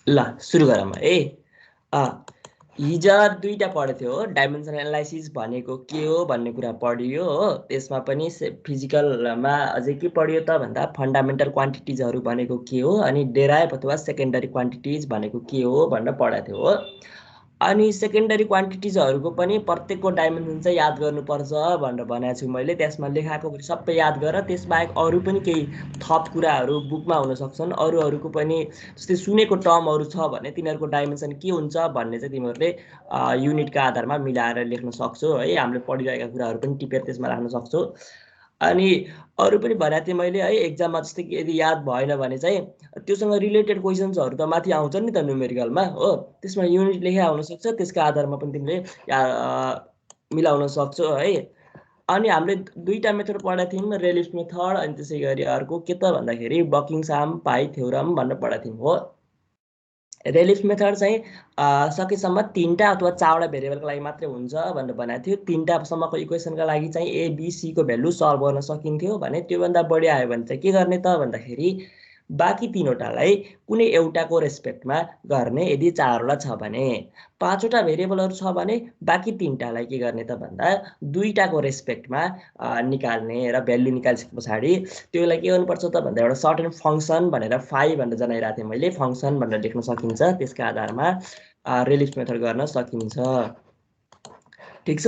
ल सुरु गरौँ है। हिजो दुईटा पढेको थियो हो, डाइमेन्सन एनालाइसिस भनेको के हो भन्ने कुरा पढियो हो। त्यसमा पनि फिजिकलमा अझै के पढियो त भन्दा फन्डामेन्टल क्वान्टिटिजहरू भनेको के हो, अनि डेराइभ अथवा सेकेन्डरी क्वान्टिटिज भनेको के हो भनेर पढाएको थियो हो। अनि सेकेन्डरी क्वान्टिटिजहरूको पनि प्रत्येकको डाइमेन्सन चाहिँ याद गर्नुपर्छ भनेर भनेको छु मैले। त्यसमा लेखाएको सबै याद गर, त्यसबाहेक अरू पनि केही थप कुराहरू बुकमा हुन सक्छन्। अरूहरूको पनि जस्तै सुनेको टर्महरू छ भने तिनीहरूको डाइमेन्सन के हुन्छ भन्ने चाहिँ तिमीहरूले युनिटका आधारमा मिलाएर लेख्न सक्छौ है। हामीले पढिरहेका कुराहरू पनि टिपेर त्यसमा राख्न सक्छौ। अनि अरू पनि भनेको थिएँ मैले है, एक्जाममा जस्तै कि यदि याद भएन भने चाहिँ त्योसँग रिलेटेड क्वेसन्सहरू त माथि आउँछन् नि त न्युमेरिकलमा हो। त्यसमा युनिट लेखेर हुनसक्छ, त्यसका आधारमा पनि तिमीले मिलाउन सक्छौ है। अनि हामीले दुईटा मेथड पढाएको थियौँ, रेलिप्स मेथड अनि त्यसै गरी अर्को के त भन्दाखेरि बकिङहाम पाई थ्योरम भनेर पढाएको थियौँ हो। रेलिप्स मेथड चाहिँ सकेसम्म 3टा अथवा 4वटा भेरिएबलको लागि मात्रै हुन्छ भनेर भनेको थियो। 3टासम्मको इक्वेसनका लागि चाहिँ एबिसीको भ्यालु सल्भ गर्न सकिन्थ्यो भने, त्योभन्दा बढी आयो भने चाहिँ के गर्ने त भन्दाखेरि बाँकी 3वटालाई कुनै एउटाको रेस्पेक्टमा गर्ने। यदि 4वटा छ भने, 5वटा भेरिएबलहरू छ भने बाँकी 3टालाई के गर्ने त भन्दा 2टाको रेस्पेक्टमा निकाल्ने। र भ्यालु निकालिसके पछाडि त्योलाई के गर्नुपर्छ त भन्दा एउटा सर्टेन फङ्सन भनेर फाइ भनेर जनाइरहेको थिएँ मैले, फङ्सन भनेर लेख्न सकिन्छ। त्यसका आधारमा रेलिप्स मेथड गर्न सकिन्छ। ठिक छ,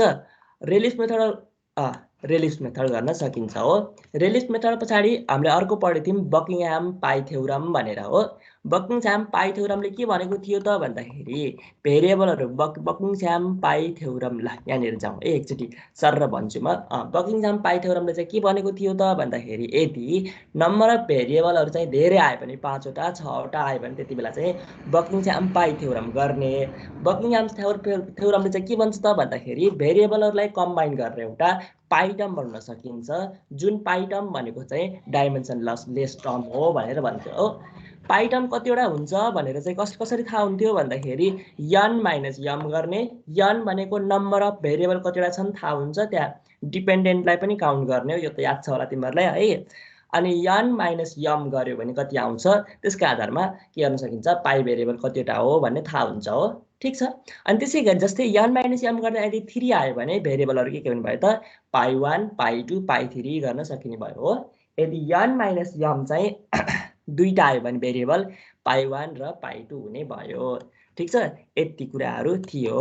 रेलिप्स मेथड गर्न सकिन्छ हो। रेलिप्स मेथड पछाडि हामीले अर्को पढेको थियौँ बकिङहाम पाई थ्योरम भनेर हो। बकिङहाम पाई थ्योरमले के भनेको थियो त भन्दाखेरि भेरिएबलहरू बकिङहाम पाई थ्योरम, ल यहाँनिर जाउँ एकचोटि सर भन्छु म। बकिङहाम पाई थ्योरमले चाहिँ के भनेको थियो त भन्दाखेरि यदि नम्बर अफ भेरिएबलहरू चाहिँ धेरै आयो भने 5वटा 6वटा आयो भने त्यति बेला चाहिँ बकिङहाम पाई थ्योरम गर्ने। बकिङहाम थ्योरमले चाहिँ के भन्छ त भन्दाखेरि भेरिएबलहरूलाई कम्बाइन गरेर एउटा पाइटम बनाउन सकिन्छ, जुन पाइटम भनेको चाहिँ डाइमेन्सन लेस टर्म हो भनेर भन्छ हो। पाइटम कतिवटा हुन्छ भनेर चाहिँ कसरी थाहा हुन्थ्यो भन्दाखेरि यन माइनस यम गर्ने। यन भनेको नम्बर अफ भेरिएबल कतिवटा छन् थाहा हुन्छ, त्यहाँ डिपेन्डेन्टलाई पनि काउन्ट गर्ने हो, यो त याद छ होला तिमीहरूलाई है। अनि यन माइनस यम गर्यो भने कति आउँछ, त्यसको आधारमा के गर्न सकिन्छ, पाई भेरिएबल कतिवटा हो भन्ने थाहा हुन्छ हो। ठिक छ, अनि त्यसै गरी जस्तै यन माइनस यम गर्दा यदि 3 आयो भने भेरिएबलहरू के हुने भयो त पाई 1 पाई 2 पाई 3 गर्न सकिने भयो हो। यदि यन माइनस यम चाहिँ 2टा आयो भने भेरिएबल पाई 1 र पाई 2 हुने भयो। ठिक छ, यति कुराहरू थियो।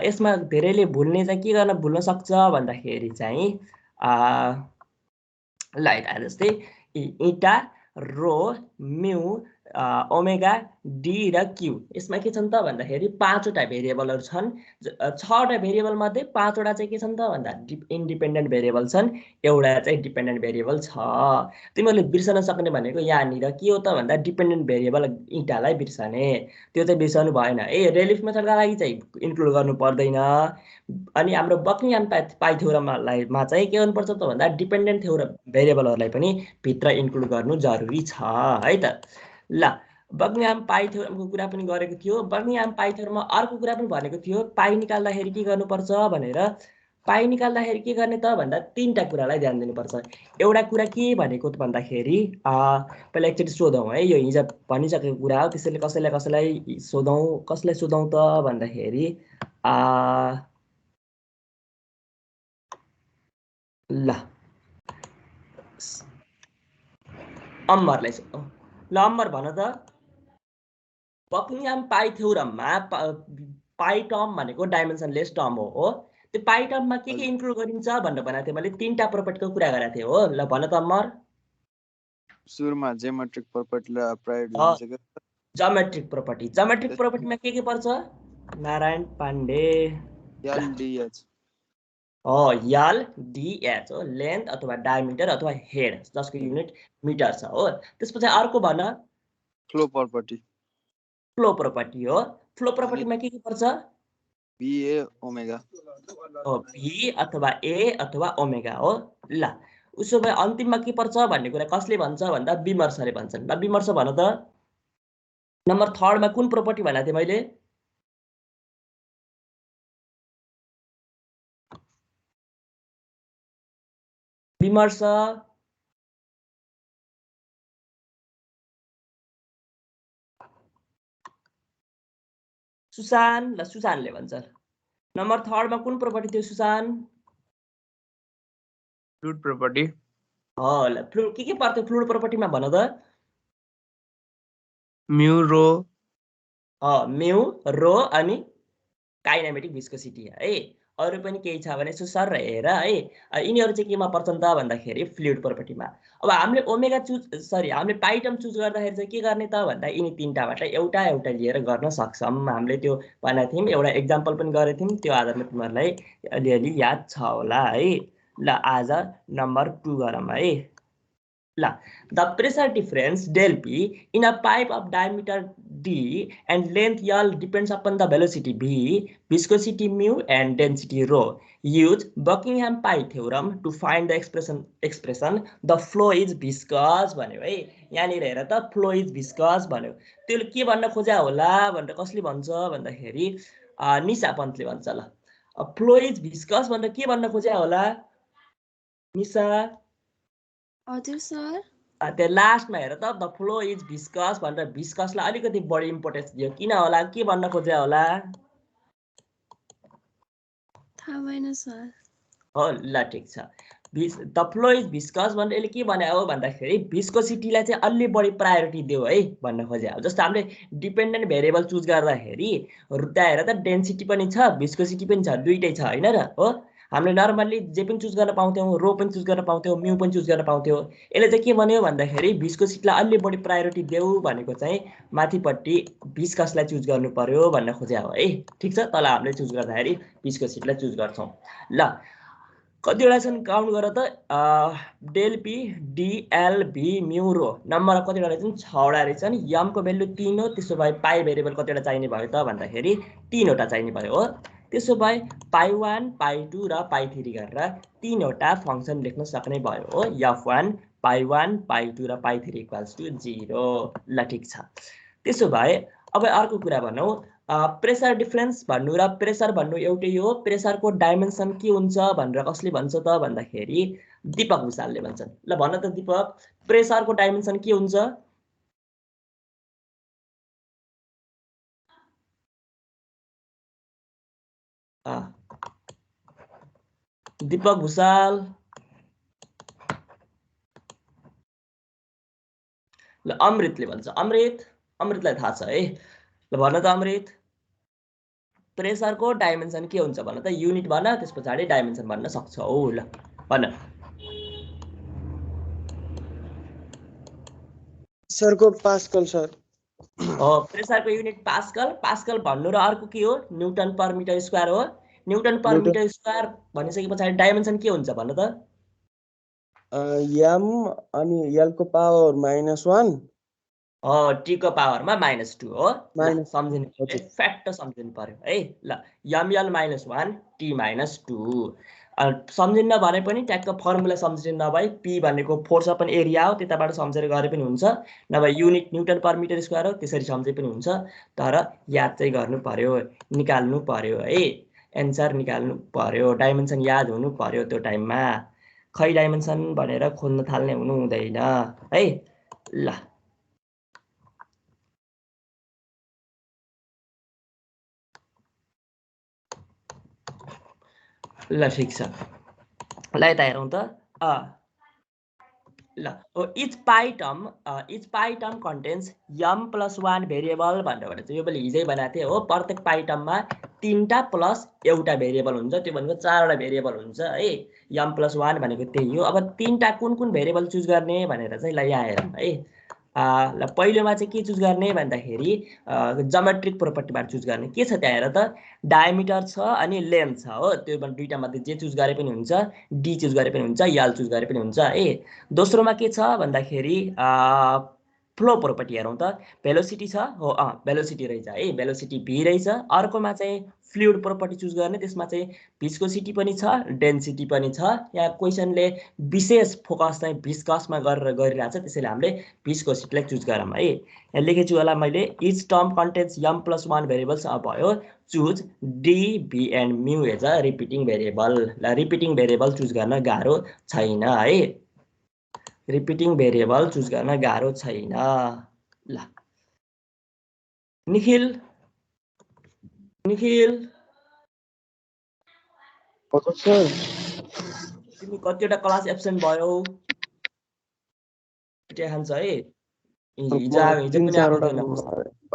यसमा धेरैले भुल्ने चाहिँ के गर्न भुल्न सक्छ भन्दाखेरि चाहिँ लाइट आए जस्तै इटा रो म्यु ओमेगा डी र क्यु, यसमा के छन् त भन्दाखेरि 5वटा भेरिएबलहरू छन्। 6वटा भेरिएबल मध्ये 5वटा चाहिँ के छन् त भन्दा इन्डिपेन्डेन्ट भेरिएबल छन्, एउटा चाहिँ डिपेन्डेन्ट भेरिएबल छ। तिमीहरूले बिर्सन सक्ने भनेको यहाँनिर के हो त भन्दा डिपेन्डेन्ट भेरिएबल इटालाई बिर्सने, त्यो चाहिँ बिर्सनु भएन है। रेलिप्स मेथडका लागि चाहिँ इन्क्लुड गर्नु पर्दैन। अनि हाम्रो बकिङहाम पाई थ्योरममा चाहिँ के गर्नुपर्छ त भन्दा डिपेन्डेन्ट भेरिएबलहरूलाई पनि भित्र इन्क्लुड गर्नु जरुरी छ है त। ल बकिङहाम पाई थ्योरमको कुरा पनि गरेको थियो। बकिङहाम पाई थ्योरममा अर्को कुरा पनि भनेको थियो, पाई निकाल्दाखेरि के गर्नुपर्छ भनेर। पाई निकाल्दाखेरि के गर्ने त भन्दा 3टा कुरालाई ध्यान दिनुपर्छ। एउटा कुरा के भनेको त भन्दाखेरि पहिला एकचोटि सोधौँ है, यो हिजो भनिसकेको कुरा हो, त्यसैले कसैलाई सोधौँ, कसलाई सोधौँ त भन्दाखेरि ल अम्बरलाई सोधौँ। ल अम्बर भन त, बकिङहाम पाई थ्योरममा पाई टर्म भनेको डाइमेन्सनलेस टर्म हो। त्यो पाई टर्ममा के इन्क्लुड गरिन्छ भनेर भनेको थिएँ मैले, 3टा प्रोपर्टीको कुरा गरेको थिएँ हो। ल भन त अम्बर। सुरुमा जियोमेट्रिक प्रोपर्टीलाई प्रायोरिटी दिन्छ के? ज्योमेट्रिक प्रोपर्टीमा के पर्छ नारायण पाण्डे? एलडीएच हो, एलडीएच हो, लेन्थ अथवा डायमिटर अथवा हेड, जसको युनिट मिटर छ हो। त्यसपछि अर्को भन, फ्लो प्रोपर्टी। फ्लो प्रोपर्टी हो। फ्लो प्रोपर्टीमा के पर्छ? बीए ओमेगा हो, भी अथवा ए अथवा ओमेगा हो। ल उसो भए अन्तिममा के पर्छ भन्ने कुरा कसले भन्छ भन्दा विमर्शले भन्छन्। ल विमर्श भन त, नम्बर 3मा कुन प्रोपर्टी भनेको थिएँ मैले? विमर्श सुसान ल सुसानले भन्छ नम्बर 3 मा कुन प्रोपर्टी थियो सुसान फ्लुइड प्रोपर्टी ल फ्लुइड के पर्थ्यो फ्लुइड प्रोपर्टीमा भन त म्यु रो म्यु रो अनि काइनेमेटिक भिस्कोसिटी है अरु पनि केही छ भने सर हेर है यिनीहरु चाहिँ केमा पर्छन् त भन्दाखेरि फ्लुइड प्रोपर्टीमा अब हामीले ओमेगा हामीले पाई टर्म चुज गर्दाखेरि चाहिँ के गर्ने त भन्दा यिनी तीनटाबाट एउटा एउटा लिएर गर्न सक्छौं हामीले त्यो भनेको थियौं एउटा एक्जाम्पल पनि गरेको थियौं त्यो आधारमा तिमीहरुलाई अलिअलि याद छ होला है ल आज नम्बर 2 गरौँ है the pressure difference del P in a pipe of diameter D and length L depends upon the velocity V, viscosity mu and density rho. Use Buckingham pi theorem to find the expression the flow is viscous भन्यो है यहाँनिर हेर त flow is viscous भन्यो त्यसले के भन्न खोज्या होला भनेर कसले भन्छ भन्दाखेरि निशा पन्तले भन्छ ल flow is viscous भनेर के भन्न खोज्या होला निशा हजुर सर त्यो लास्टमा हेर त द फ्लो इज भिस्कस भनेर भिस्कसलाई अलिकति बढी इम्पोर्टेन्स दियो किन होला के भन्न खोज्या होला थाहा भएन सर हो ल ठीक छ द फ्लो इज भिस्कस भनेर यसले के भने हो भन्दाखेरि भिस्कोसिटीलाई चाहिँ अलि बढी प्रायोरिटी दियो है भन्न खोज्या हो जस्तो हामीले डिपेन्डेन्ट भेरिएबल चुज गर्दाखेरि त्यहाँ हेर त डेन्सिटी पनि छ भिस्कोसिटी पनि छ दुईटै छ हैन र हो हामीले नर्मली जे पनि चुज गर्न पाउँथ्यौं रो पनि चुज गर्न पाउँथ्यौं म्यु पनि चुज गर्न पाउँथ्यौं यसले चाहिँ के भन्यो भन्दाखेरि भिस्कोसिटीलाई अलि बढी प्रायोरिटी देऊ भनेको चाहिँ माथिपट्टि भिस्कसलाई चुज गर्नु पर्यो भन्न खोज्या हो है ठीक छ तल हामीले चुज गर्दाखेरि भिस्कोसिटीलाई चुज गर्छौं ल कतिवटा छन् काउन्ट गर त डेल पी डीएल भी म्यु रो नम्बर कतिवटा छन् 6 वटा रहेछन् यम को भ्यालु 3 हो त्यसो भए पाई भेरिएबल कतिवटा चाहिने भयो त भन्दाखेरि 3 वटा चाहिने भयो हो त्यसो भए पाई 1 पाई 2 र पाई 3 गरेर 3 वटा फंक्सन लेख्न सक्ने भयो हो f1 पाई 1 पाई 2 र पाई 3 = 0 ल ठीक छ त्यसो भए अब अर्को कुरा भनौं प्रेसर डिफरेन्स भन्नु र प्रेसर भन्नु एउटै हो प्रेसरको डाइमेन्सन के हुन्छ भनेर कसले भन्छ त भन्दाखेरि दीपक भुसालले भन्छन् ल भन्न त दीपक प्रेसरको डाइमेन्सन के हुन्छ दीपक भुसाल ल अमृतले भन्छ अमृतलाई थाहा छ है ल भन्न त अमृत प्रेसरको डाइमेन्सन के हुन्छ भन्न त युनिट भन्न त्यसपछि डाइमेन्सन भन्न सक्छौ ल भन्न सरको पास्कल सर प्रेसरको युनिट पास्कल भन्नु र अर्को के हो न्यूटन पर मिटर स्क्वायर हो न्यूटन पर मिटर स्क्वायर भनिसकेपछि डाइमेन्सन के हुन्छ भन्न त m अनि l को पावर -1 t को पावरमा -2 हो सम्झिनु फ्याक्ट सम्झिनु पर्यो है ल ml -1 t -2 सम्झिन्न भने पनि ट्याक्क फर्मुला सम्झिन्न भए p भनेको फोर्स अपन एरिया हो त्यताबाट सम्झेर गरे पनि हुन्छ नभए unit newton per metre square हो त्यसरी सम्झे पनि हुन्छ तर याद चाहिँ गर्नु पर्यो निकाल्नु पर्यो है एन्सर निकाल्नु पर्यो डाइमेन्सन याद हुनु पर्यो त्यो टाइममा खै डाइमेन्सन भनेर खोज्न थाल्ने हुनु हुँदैन है ल ठीक छ ल यता हेरौँ त ल इच पाई टर्म कन्टेन्स m+1 भेरिएबल भनेर चाहिँ यो पनि हिजै भनेको थिए हो प्रत्येक पाई टर्ममा 3टा प्लस एउटा भेरिएबल हुन्छ त्यो भनेको 4 वटा भेरिएबल हुन्छ है m+1 भनेको त्यही हो अब 3टा कुन भेरिएबल चुज गर्ने भनेर चाहिँ ल यहाँ हेरौँ है ल पहिलोमा चाहिँ के चुज गर्ने भन्दाखेरि ज्योमेट्रिक प्रोपर्टीबाट चुज गर्ने के छ त्यहाँ हेर त डायमिटर छ अनि लेन्थ छ हो त्यो दुईटा मध्ये जे चुज गरे पनि हुन्छ डी चुज गरे पनि हुन्छ यल चुज गरे पनि हुन्छ है दोस्रोमा के छ भन्दाखेरि फ्लो प्रोपर्टी हेरौँ त भेलोसिटी छ हो भेलोसिटी रहेछ है भेलोसिटी भी रहेछ अर्कोमा चाहिँ फ्लुइड प्रोपर्टी चुज गर्ने त्यसमा चाहिँ भिस्कोसिटी पनि छ डेन्सिटी पनि छ यहाँ क्वेशनले विशेष फोकस चाहिँ भिस्कसमा गरेर गरिरहेछ त्यसैले हामीले भिस्कोसिटीलाई चुज गरौँ है यहाँ लेखेछु होला मैले each term contents m+1 variables भयो चुज डी भी एन्ड म्यु एज अ रिपिटिङ भेरिएबल ल रिपिटिङ भेरिएबल चुज गर्न गाह्रो छैन है रिपिटिङ भेरिएबल चुज गर्न गाह्रो छैन ल निखिल निखिल हजुर सर तिमी कतिवटा क्लास एब्सेन्ट भयो पिटाइ खान्छ है हिजो हिजो पनि आएको थिएन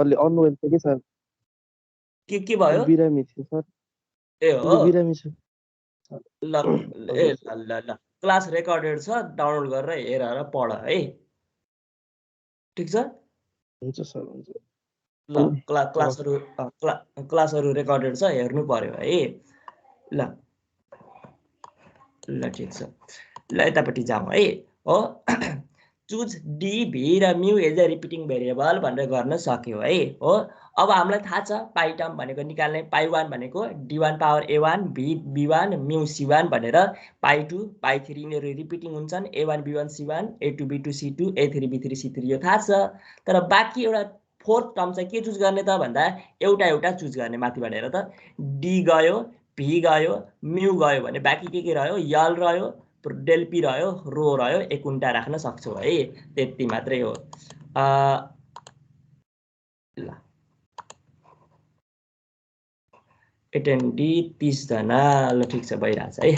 अलि अनवेल थियो कि सर के भयो बिरामी थियो सर ए हो बिरामी छ ल ए ल ल क्लास रेकर्डेड छ डाउनलोड गरेर हेरेर पढ है ठिक छ हुन्छ सर हुन्छ ल क्लासहरू रेकर्डेड छ हेर्नु पर्यो है ल ल ठिक छ ल यतापट्टि जाउँ है हो चुज डी भी र mu as a repeating variable भनेर गर्न सक्यो है हो अब हामीलाई थाहा छ पाई टर्म भनेको निकाल्ने पाई 1 भनेको d1 power a1 b1 mu c1 भनेर पाई 2 पाई 3 यिनीहरू रिपिटिङ हुन्छन् a1 b1 c1 a2 b2 c2 a3 b3 c3 यो थाहा छ तर बाँकी एउटा फोर्थ टर्म चाहिँ के चुज गर्ने त भन्दा एउटा चुज गर्ने माथिबाट हेर त डी गयो भी गयो म्यू गयो भने बाँकी के रह्यो यल रह्यो डेल पी रह्यो रो रह्यो एक उन्टा राख्न सक्छौ है त्यति मात्रै हो ल एटेन्डी 30 जना ल ठिक छ भइरहेछ है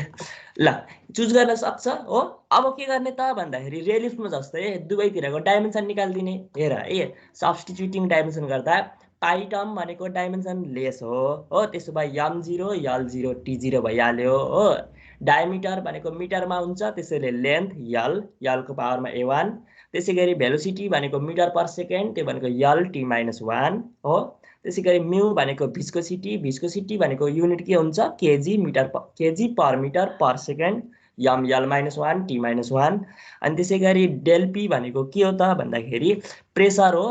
ल चुज गर्न सक्छ हो अब के गर्ने त भन्दाखेरि रेलिफमा जस्तै दुवैतिरको डाइमेन्सन निकाल्दिने हेर है सब्स्टिट्युटिङ डाइमेन्सन गर्दा पाई टर्म भनेको डाइमेन्सन लेस हो त्यसो भए m0 l0 t0 भइहाल्यो हो डायमिटर भनेको मिटरमा हुन्छ त्यसैले लेन्थ यल को पावरमा a1 त्यसै गरी भेलोसिटी भनेको मिटर पर सेकेन्ड त्यो भनेको यल t-1 हो त्यसै गरी म्यू भनेको भिस्कोसिटी भनेको युनिट के हुन्छ KG per metre per second m-1 t-1 अनि त्यसै गरी डेल पी भनेको के हो त भन्दाखेरि प्रेसर हो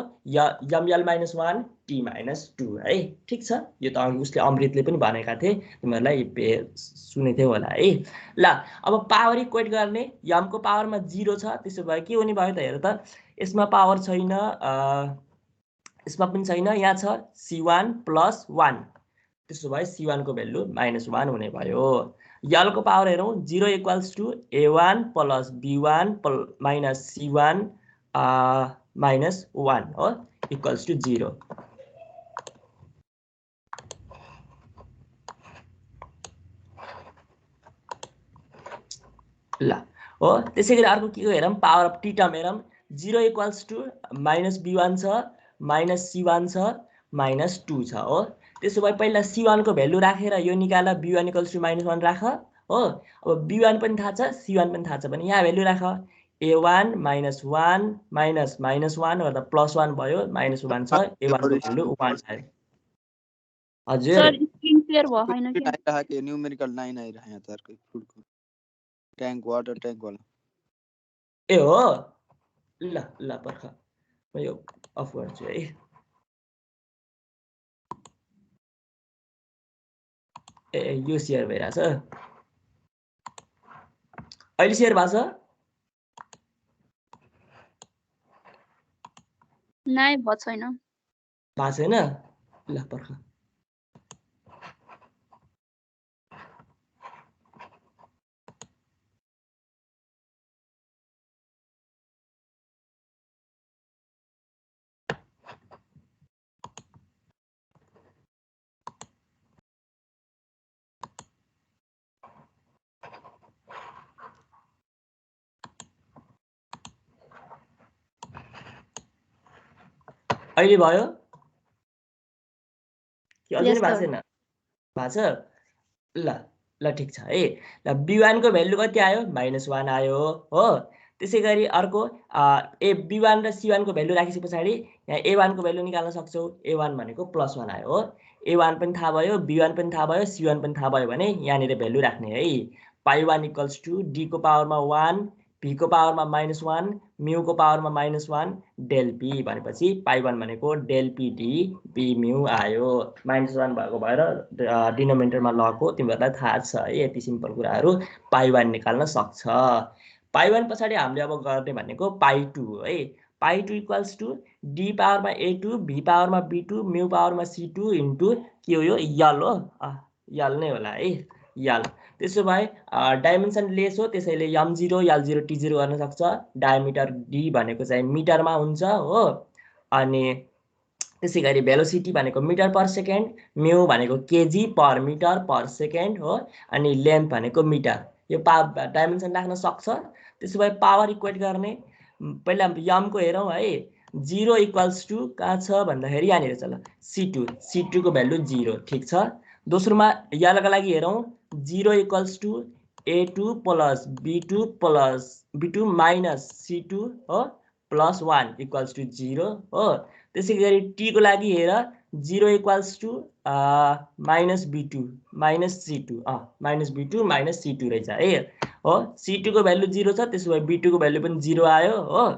m-1 t-2 है ठिक छ यो त अघि उसले अमृतले पनि भनेका थिए तिमीहरूलाई सुनेको थियो होला है ल अब पावर इक्वेट गर्ने m को पावरमा 0 छ त्यसो भए के हुने भयो त हेर त यसमा पावर छैन यसमा पनि छैन यहाँ छ c1 + 1 त्यसो भए c1 को भ्यालु -1 हुने भयो यल को पावर हेरौँ 0 = a1 + b1 - c1 -1 हो इक्वल्स टु 0 ल हो त्यसै गरी अर्को के हेरौँ पावर अफ टी टर्म हेरौँ 0 = -b1 छ -c1 छ -2 छ हो त्यसो भए पहिला c1 को भ्यालु राखेर यो निकाल b1 = -1 राख हो अब b1 पनि थाहा छ c1 पनि थाहा छ भने यहाँ भ्यालु राख a1 - 1 -1 गर्दा +1 भयो -1 छ a1 को भ्यालु 1 आयो हजुर सर स्क्रिन शेयर भयो हैन के आइराखेको न्यूमेरिकल 9 आइराखेको यहाँ त अर्को फुडको ट्याङ्क वाटर ट्याङ्क वाला ए हो ल ल पर्ख म यो अफ गर्छु है ए यो शेयर भइरहेछ अहिले शेयर भएको छ नाइ भ छैन भएको छैन ल पर्ख अहिले भयो कि अझै भएको छैन भएको छ ल ल ठिक छ है ल b1 को भ्यालु कति आयो -1 आयो हो त्यसै गरी अर्को b1 र c1 को भ्यालु राखिसके पछाडि यहाँ a1 को भ्यालु निकाल्न सक्छौ a1 भनेको +1 आयो हो a1 पनि थाहा भयो b1 पनि थाहा भयो c1 पनि थाहा भयो भने यहाँनिर भ्यालु राख्ने है पाई1 = d को पावरमा 1 p को पावरमा -1 म्यू को पावरमा -1 डेल पी भनेपछि पाई1 भनेको del P D B mu आयो -1 भएको भएर डिनोमिनेटरमा लगेको तिमीहरूलाई थाहा छ है यति सिम्पल कुराहरू पाई1 निकाल्न सक्छ पाई1 पछाडि हामीले अब गर्ने भनेको पाई2 है पाई2 = d पावरमा a2 b पावरमा b2 म्यू पावरमा c2 इन्टु के हो यो यल हो यल नै होला है यल त्यसो भए डाइमेन्सन लेस हो त्यसैले m0 l0 t0 गर्न सक्छ डायमिटर d भनेको चाहिँ मिटरमा हुन्छ हो अनि त्यसै गरी भेलोसिटी भनेको मिटर पर सेकेन्ड, म्यू भनेको KG per metre per second हो, अनि लेन्थ भनेको मिटर। यो डाइमेन्सन राख्न सक्छ। त्यसो भए पावर इक्वेट गर्ने पहिला यमको हेरौँ है। 0 इक्वल्स टु कहाँ छ भन्दाखेरि यहाँनिर छ ल, C2 को भ्यालु 0, ठिक छ। दोस्रोमा यलका लागि हेरौँ, 0 equals to A2 plus B2 minus C2 हो प्लस 1 इक्वल्स टु 0 हो। त्यसै गरी टी को लागि हेर, 0 equals to minus B2 minus C2 minus B2 minus C2 रहेछ है हो। C2 को भ्यालु 0 छ, त्यसो भए B2 को भ्यालु पनि 0 आयो हो।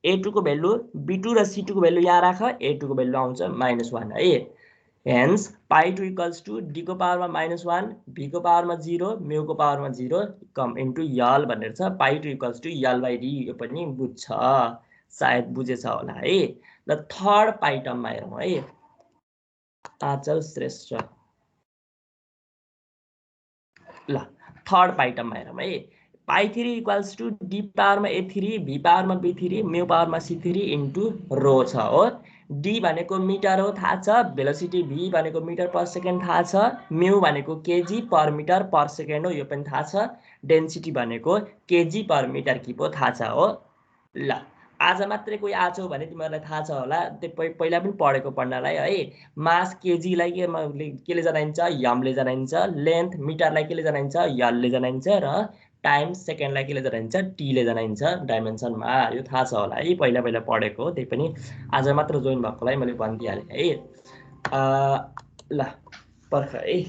A2 को भ्यालु, B2 र C2 को भ्यालु यहाँ राख, A2 को भ्यालु आउँछ -1 है। हेन्स पाई2 इक्वल्स टु डी को पावरमा -1, भी को पावरमा 0, म्यू को पावरमा 0 कम इन्टु यल भनेर छ। पाई2 equals to l by d. यो पनि बुझ्छ, सायद बुझेछ होला है। ल थर्ड पाई टर्ममा हेरौँ है। आचल श्रेष्ठ, ल थर्ड पाई टर्ममा हेरौँ है। पाई3 इक्वल्स टु डी पावरमा A3, भी पावरमा B3, म्यू पावरमा C3 इन्टु रो छ हो। डी भनेको मिटर हो थाहा छ, भेलोसिटी भी भनेको मिटर पर सेकेन्ड थाहा छ, म्यू भनेको KG per metre per second हो, यो पनि थाहा छ। डेन्सिटी भनेको केजी पर मिटर क्युब हो, थाहा छ हो। ल आज मात्रै कोही आछौ भने तिमीहरूलाई थाहा छ होला, त्यो पहिला पनि पढेको पढ्नलाई है। मास केजीलाई केले जनाइन्छ, यमले जनाइन्छ। लेन्थ मिटरलाई केले जनाइन्छ, यलले जनाइन्छ। र टाइम सेकेन्डलाई केले जनाइन्छ, टीले जनाइन्छ डाइमेन्सनमा। यो थाहा छ होला है, पहिला पहिला पढेको हो, त्यही पनि आज मात्र जोइन भएकोलाई मैले भनिदिइहालेँ है। ल पर्ख है।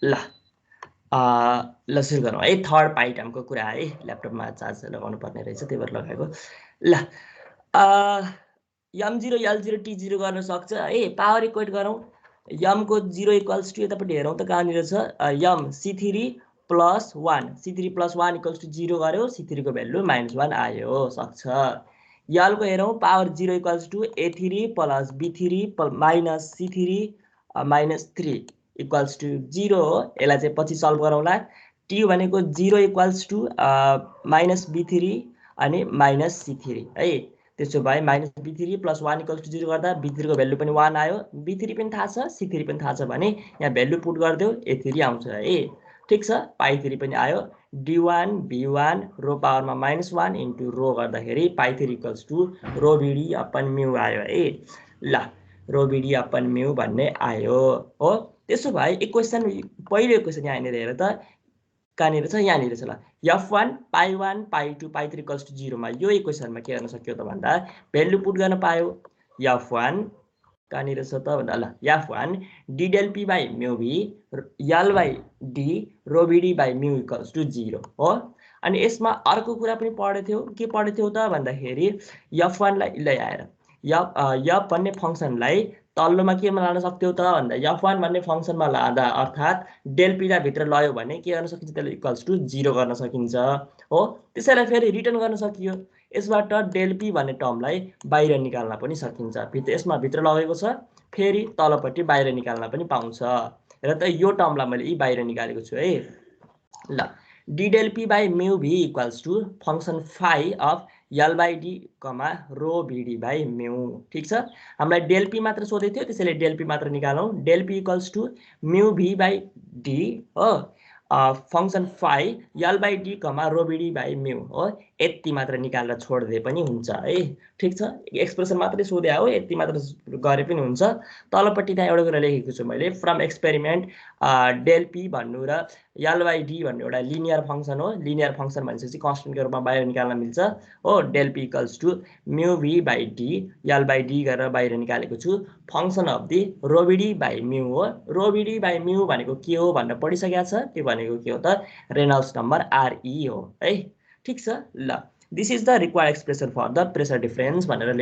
ल ल सुरु गरौँ है। थर्ड पाई टर्मको कुरा है। ल्यापटपमा चार्ज लगाउनु पर्ने रहेछ, त्यही भएर लगाएको। ल M0 L0 T0 गर्न सक्छ है। पावर इक्वेट गरौँ। यमको 0 इक्वल्स टु यतापट्टि हेरौँ त कहाँनिर छ, यम C3 plus 1, C3 plus 1 equals to 0 गर्यो, C3 को भ्यालु -1 आयो, सक्छ। यलको हेरौँ, power 0 equals to A3 plus B3 minus C3 minus 3 equals to 0 हो। यसलाई चाहिँ पछि सल्भ गरौँला। टी भनेको 0 इक्वल्स टु माइनस B3 अनि माइनस C3 है। त्यसो भए minus B3 plus 1 equals to 0 गर्दा B3 को भ्यालु पनि 1 आयो, B3 पनि थाहा छ, C3 पनि थाहा छ भने यहाँ भ्यालु पुट गरिदेऊ, A3 आउँछ है। ठिक छ, पाई3 पनि आयो। D1 B1 रो पावरमा -1 इन्टु रो गर्दाखेरि पाई3 equals to rho v d upon mu आयो है। ल रो बिडी अपन म्यू भन्ने आयो हो। त्यसो भए इक्वेसन, पहिलो इक्वेसन यहाँनिर हेर त, कहाँनिर छ, यहाँनिर छ। ल F1 पाई1 पाई2 पाई3 इक्वल्स टु 0 मा यो इक्वेसनमा के गर्न सक्यो त भन्दा भ्यालु पुट गर्न पायो। F1 कहाँनिर छ त भन्दा, ल F1 D del P by mu V L by D rho BD by mu equals to 0 हो। अनि यसमा अर्को कुरा पनि पढेको थियो, के पढेको थियो त भन्दाखेरि F1 लाई ल्याएर F भन्ने फङ्सनलाई तल्लोमा केमा लान सक्थ्यौ त भन्दा F1 भन्ने फङ्सनमा लाँदा, अर्थात् डेल पीलाई भित्र लयो भने के गर्न सकिन्छ, त्यसले इक्वल्स टु 0 गर्न सकिन्छ हो। त्यसैलाई फेरि रिटर्न गर्न सकियो। यसबाट डेल पी भन्ने टर्मलाई बाहिर निकाल्न पनि सकिन्छ। यसमा भित्र लगेको छ, फेरि तलपट्टि बाहिर निकाल्न पनि पाउँछ। र त यो टर्मलाई मैले यी बाहिर निकालेको छु है। ल D del P by mu V equals to function phi of L by D comma rho BD by mu. ठिक छ, हामीलाई डेल पी मात्र सोधेको थियो, त्यसैले डेल पी मात्र निकालौँ। Del p equals to mu v by d हो, function phi l by D comma rho BD by mu हो। यति मात्र निकालेर छोड्दिए पनि हुन्छ है। ठिक छ, एक्सप्रेसन मात्रै सोधे हो, यति मात्र गरे पनि हुन्छ। तलपट्टि त्यहाँ एउटा कुरा लेखेको छु मैले, फ्रम एक्सपेरिमेन्ट डेल पी भन्नु र यल बाई डी भन्ने एउटा लिनियर फङ्सन हो। लिनियर फङ्सन भनेपछि कन्स्टेन्टको रूपमा बाहिर निकाल्न मिल्छ हो। Del p equals to mu v by d, l by d गरेर बाहिर निकालेको छु। Function of the rho v d by mu हो। रोबिडी बाई म्यु भनेको के हो भनेर पढिसकेको छ, त्यो भनेको के हो त रेनल्ड्स नम्बर आरई हो है। ठिक छ, ल this is the required expression for the pressure difference भनेर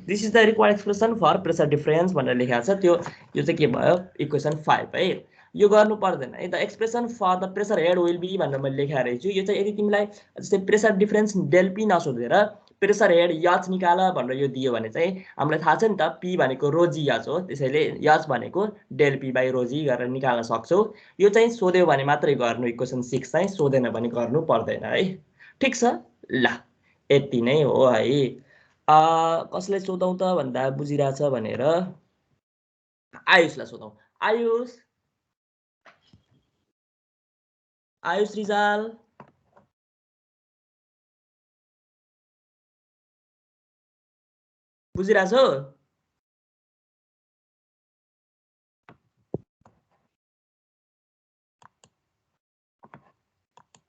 this is the required expression for pressure difference भनेर लेखेको छ। त्यो यो चाहिँ के भयो, इक्वेसन 5 है। यो गर्नु पर्दैन है। The expression for the pressure head will be भनेर मैले लेखेको रहेछु। यो चाहिँ यदि तिमीलाई जस्तै प्रेसर डिफरेन्स डेल पी नसोधेर प्रेसर हेड यच निकाल भनेर यो दियो भने चाहिँ हामीलाई थाहा छ नि त, पी भनेको रोजी यच हो, त्यसैले यच भनेको डेल पी बाई रोजी गरेर निकाल्न सक्छौ। यो चाहिँ सोध्यो भने मात्रै गर्नु, इक्वेसन 6 चाहिँ सोधेन भने गर्नु पर्दैन है। ठिक छ, ल यति नै हो है। कसले सोधौँ त भन्दा बुझिरहेछ भनेर आयुषलाई सोधौँ। आयुष रिजाल बुझिरहेछौ?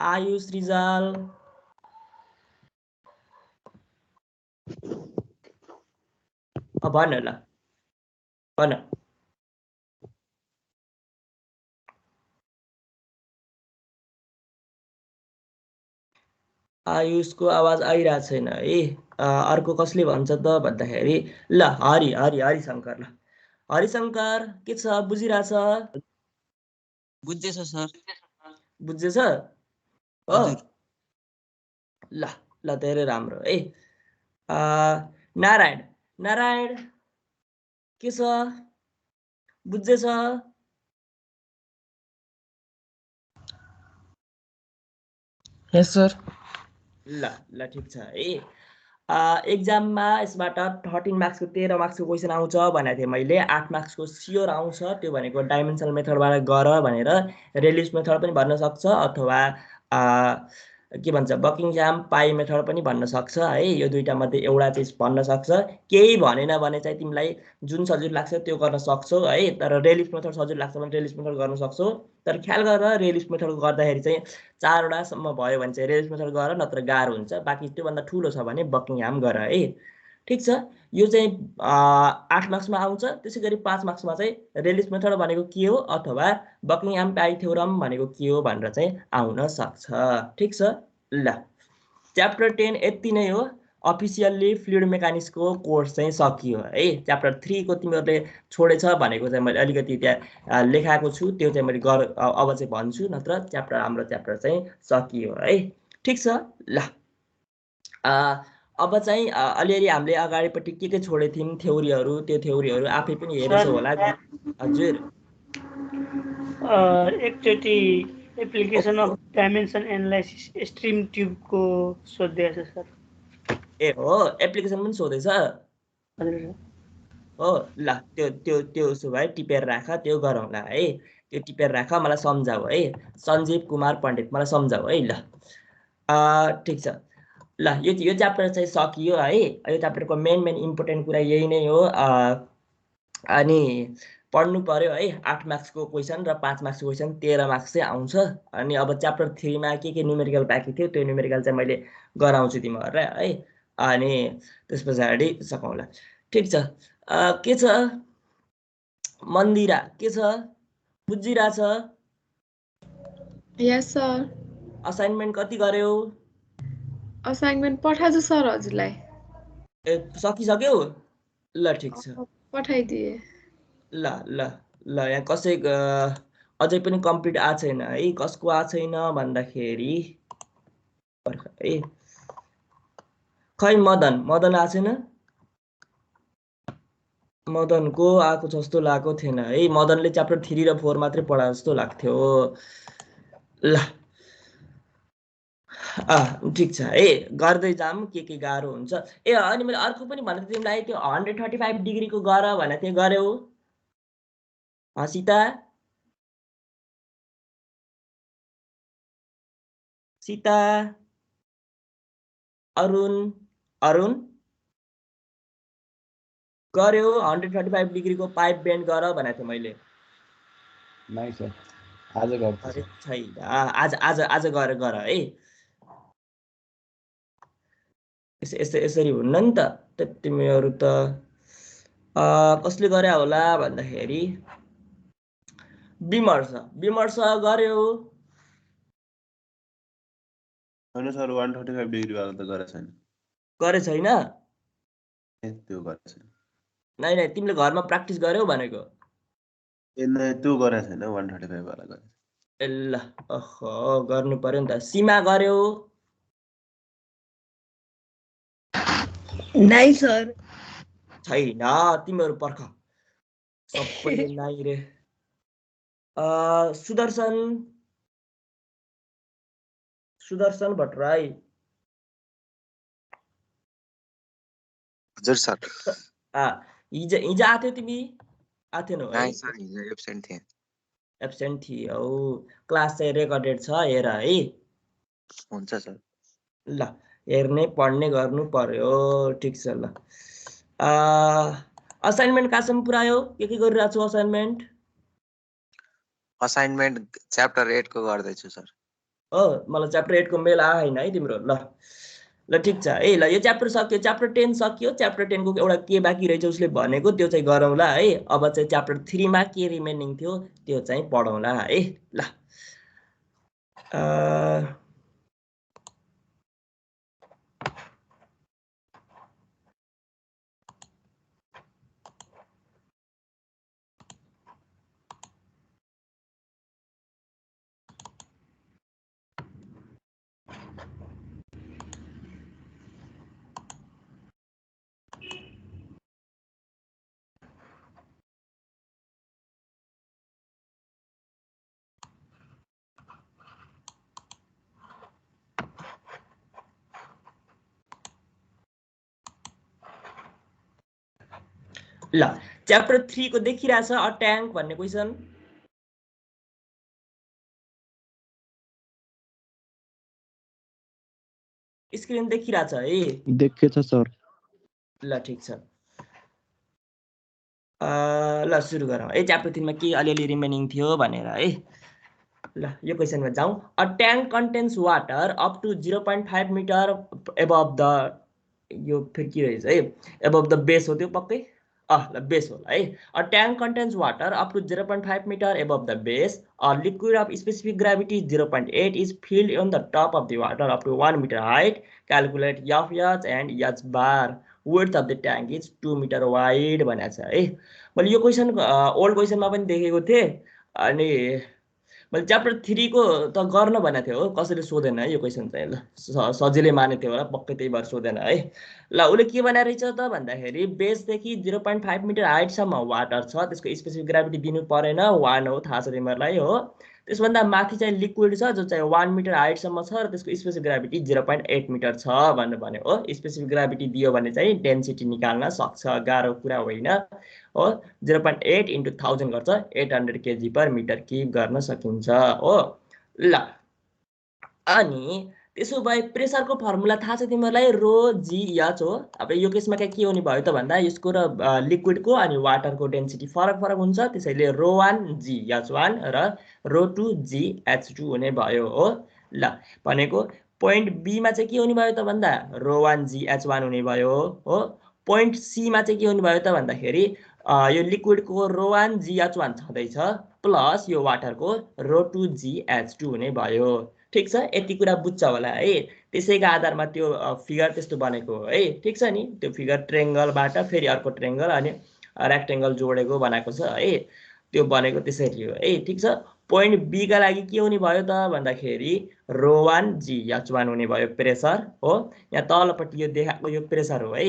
आयुष रिजाल भन ल, भन। आयुषको आवाज आइरहेको छैन है। अर्को कसले भन्छ त भन्दाखेरि ल हरिशङ्कर, ल हरिशङ्कर के छ, बुझिरहेछ? बुझ्दैछ सर। बुझ्दैछ हो? ल ल धेरै राम्रो है। नारायण के छ, बुझ्दैछ? यस सर। ल ल ठिक छ है। एक्जाममा यसबाट 13 मार्क्सको 13 मार्क्सको क्वेसन आउँछ भनेको थिएँ मैले। 8 मार्क्सको स्योर आउँछ, त्यो भनेको डाइमेन्सनल मेथडबाट गर भनेर। रेलिस मेथड पनि भन्न सक्छ अथवा के भन्छ बकिङह्याम पाई मेथड पनि भन्न सक्छ है। यो दुईटा मध्ये एउटा चाहिँ भन्न सक्छ। केही भनेन भने चाहिँ तिमीलाई जुन सजिलो लाग्छ त्यो गर्न सक्छौ है। तर रेलिस मेथड सजिलो लाग्छ भने रेलिस मेथड गर्न सक्छौ। तर ख्याल गरेर रेलिस मेथड गर्दाखेरि चाहिँ 4वटासम्म भयो भने चाहिँ रेलिस मेथड गर, नत्र गाह्रो हुन्छ। बाँकी त्योभन्दा ठुलो छ भने बकिङह्याम गर है। ठिक छ, यो चाहिँ 8 मार्क्समा आउँछ। त्यसै गरी 5 मार्क्समा चाहिँ रेलिस मेथड भनेको के हो अथवा बकिङह्याम पाई थ्योरम भनेको के हो भनेर चाहिँ आउन सक्छ। ठिक छ, ल च्याप्टर 10 यति नै हो। अफिसियल्ली फ्लुइड मेकानिक्सको कोर्स चाहिँ सकियो है। च्याप्टर 3 को तिमीहरूले छोडेछ भनेको चाहिँ मैले अलिकति त्यहाँ लेखाएको छु, त्यो चाहिँ मैले अब चाहिँ भन्छु, नत्र हाम्रो च्याप्टर चाहिँ सकियो है। ठिक छ, ल अब चाहिँ अलिअलि हामीले अगाडिपट्टि के छोडेको थियौँ थ्योरीहरू, त्यो थ्योरीहरू आफै पनि हेरेछौ होला। हजुर, एकचोटि application of dimension analysis stream ट्युबको सोध्दैछ सर। ए हो, एप्लिकेसन पनि सोधेछ हो। ल त्यो उसो भए टिपेर राख, त्यो गरौँला है। त्यो टिपेर राख, मलाई सम्झाऊ है। सञ्जीव कुमार पण्डित, मलाई सम्झाऊ है। ल ठिक छ, ल यो च्याप्टर चाहिँ सकियो है। यो च्याप्टरको मेन इम्पोर्टेन्ट कुरा यही नै हो। अनि पढ्नु पर्यो है। 8 मार्क्सको क्वेसन र 5 मार्क्सको क्वेसन 13 मार्क्स चाहिँ आउँछ। अनि अब च्याप्टर 3 मा के न्युमेरिकल बाँकी थियो त्यो न्युमेरिकल चाहिँ मैले गराउँछु तिमीहरूलाई है। अनि त्यस पछाडि सकौँला। ठिक छ, के छ मन्दिरा, के छ, बुझिरहेछ? यस सर। असाइनमेन्ट कति गर्यौ? असाइनमेन्ट पठाएछु सर हजुरलाई। ए सकिसक्यौ? ल ठिक छ, पठाइदिए। ल ल ल यहाँ कसै अझै पनि कम्प्लिट आएको छैन है। कसको आएको छैन भन्दाखेरि है, खै मदन आएको छैन। मदनको आएको जस्तो लागेको थिएन है। मदनले च्याप्टर 3 र 4 मात्रै पढा जस्तो लाग्थ्यो। ल ठिक छ है, गर्दै जाम के गाह्रो हुन्छ। ए अनि मैले अर्को पनि भनेको थिएँ तिमीलाई, त्यो 135 डिग्रीको गर भनेको थिएँ, गर्यौ? सीता अरुण गर्यो 145 डिग्रीको पाइप बेन्ड गर भनेको थिएँ मैले। नाइ सर आज गर्छु अरे सर। छैन आज गर है। यसरी हुन्न नि त। तिमीहरू त कसले गरे होला भन्दाखेरि विमर्श गर्यो। होइन सर 135 डिग्री वाला त गरेको छैन। गरे छैन? त्यो गरेको छैन। नाइ तिमीले घरमा प्र्याक्टिस गर्यौ भनेको। त्यो गरेको छैन 135 वाला गरे। ल ओहो गर्नु पर्यो नि त। सीमा गर्यो? नाइ सर। छैन तिमीहरू पर्ख सबैले नाइ रे। सुदर्शन भट्टराई हजुर सर। हिजो आथ्यौ तिमी? आथेनौ है? नाइ सर हिजो एब्सेन्ट थिएँ। एब्सेन्ट थियौ। क्लास चाहिँ रेकर्डेड छ हेर है। हुन्छ सर। ल हेर्ने पढ्ने गर्नु पर्यो। ठिक छ ल। असाइनमेन्ट कहाँसम्म पुऱ्यायो? के गरिरहेको छु असाइनमेन्ट? असाइनमेन्ट च्याप्टर 8 को गर्दैछु सर। हो मलाई च्याप्टर 8 को मेल आयो हैन है तिम्रो? ल ठिक छ है। ल यो च्याप्टर सक्यो। च्याप्टर 10 सक्यो। च्याप्टर 10 को एउटा के बाँकी रहेछ उसले भनेको त्यो चाहिँ गरौँला है। अब चाहिँ च्याप्टर 3 मा के रिमेनिङ थियो त्यो चाहिँ पढौँला है। ल च्याप्टर 3 को देखिरहेछ अ ट्याङ्क भन्ने क्वेसन। स्क्रिन देखिरहेछ है? देखेछ सर। ल ठिक छ। ल सुरु गरौँ है। च्याप्टर 3 मा के अलिअलि रिमेनिङ थियो भनेर है। ल यो क्वेसनमा जाउँ। A tank contains water up to 0.5 metre above the, यो फेरि के रहेछ है? एबभ द बेस हो त्यो पक्कै। ल बेस होला है। A tank contains water up to 0.5 metre above the base. A liquid of specific gravity 0.8 is filled on the top of the water up to 1 meter height. Calculate F and H bar. Width of the tank is 2 meter wide भनेको छ है। मैले यो question old क्वेसनमा पनि देखेको थिएँ। अनि मैले च्याप्टर 3 को त गर्न भनेको थियो हो। कसैले सोधेन है यो क्वेसन चाहिँ। ल सजिलै मानेको थियो होला पक्कै त्यही भएर सोधेन है। ल उसले के बनाएर रहेछ त भन्दाखेरि बेसदेखि 0.5 मिटर हाइटसम्म वाटर छ। त्यसको स्पेसिफिक ग्राभिटी दिनु परेन 1 हो, थाहा छ तिमीहरूलाई हो। त्यसभन्दा माथि चाहिँ लिक्विड छ जो चाहिँ 1 मिटर हाइटसम्म छ र त्यसको स्पेसिफिक ग्राभिटी 0.8 मिटर छ भनेर भन्यो हो। स्पेसिफिक ग्राभिटी दियो भने चाहिँ डेन्सिटी निकाल्न सक्छ, गाह्रो कुरा होइन हो। 0.8 × 1000 गर्छ 800 kg per meter क्युब गर्न सकिन्छ हो। ल अनि त्यसो भए प्रेसरको फर्मुला थाहा छ तिमीहरूलाई? रो जी एच हो। अब यो केसमा के हुने भयो त भन्दा यसको र लिक्विडको अनि वाटरको डेन्सिटी फरक हुन्छ। त्यसैले रो 1 जी एच1 र रो 2 जी एच2 हुने भयो हो। ल भनेको पोइन्ट बी मा चाहिँ के हुने भयो त भन्दा रो 1 जी एच1 हुने भयो हो। पोइन्ट सी मा चाहिँ के हुने भयो त भन्दाखेरि यो लिक्विडको रो 1 जी एच1 छँदैछ प्लस यो वाटरको रो 2 जी एच2 हुने भयो। ठिक छ, यति कुरा बुझ्छ होला है। त्यसैको आधारमा त्यो फिगर त्यस्तो बनेको हो है। ठिक छ नि? त्यो फिगर ट्रेङ्गलबाट फेरि अर्को ट्रेङ्गल अनि रेक्टेङ्गल जोडेको बनाएको छ है। त्यो बनेको त्यसरी हो है। ठिक छ। पोइन्ट बी का लागि के हुने भयो त भन्दाखेरि रो 1 जी एच1 हुने भयो प्रेसर हो। यहाँ तलपट्टि यो देखाएको यो प्रेसर हो है।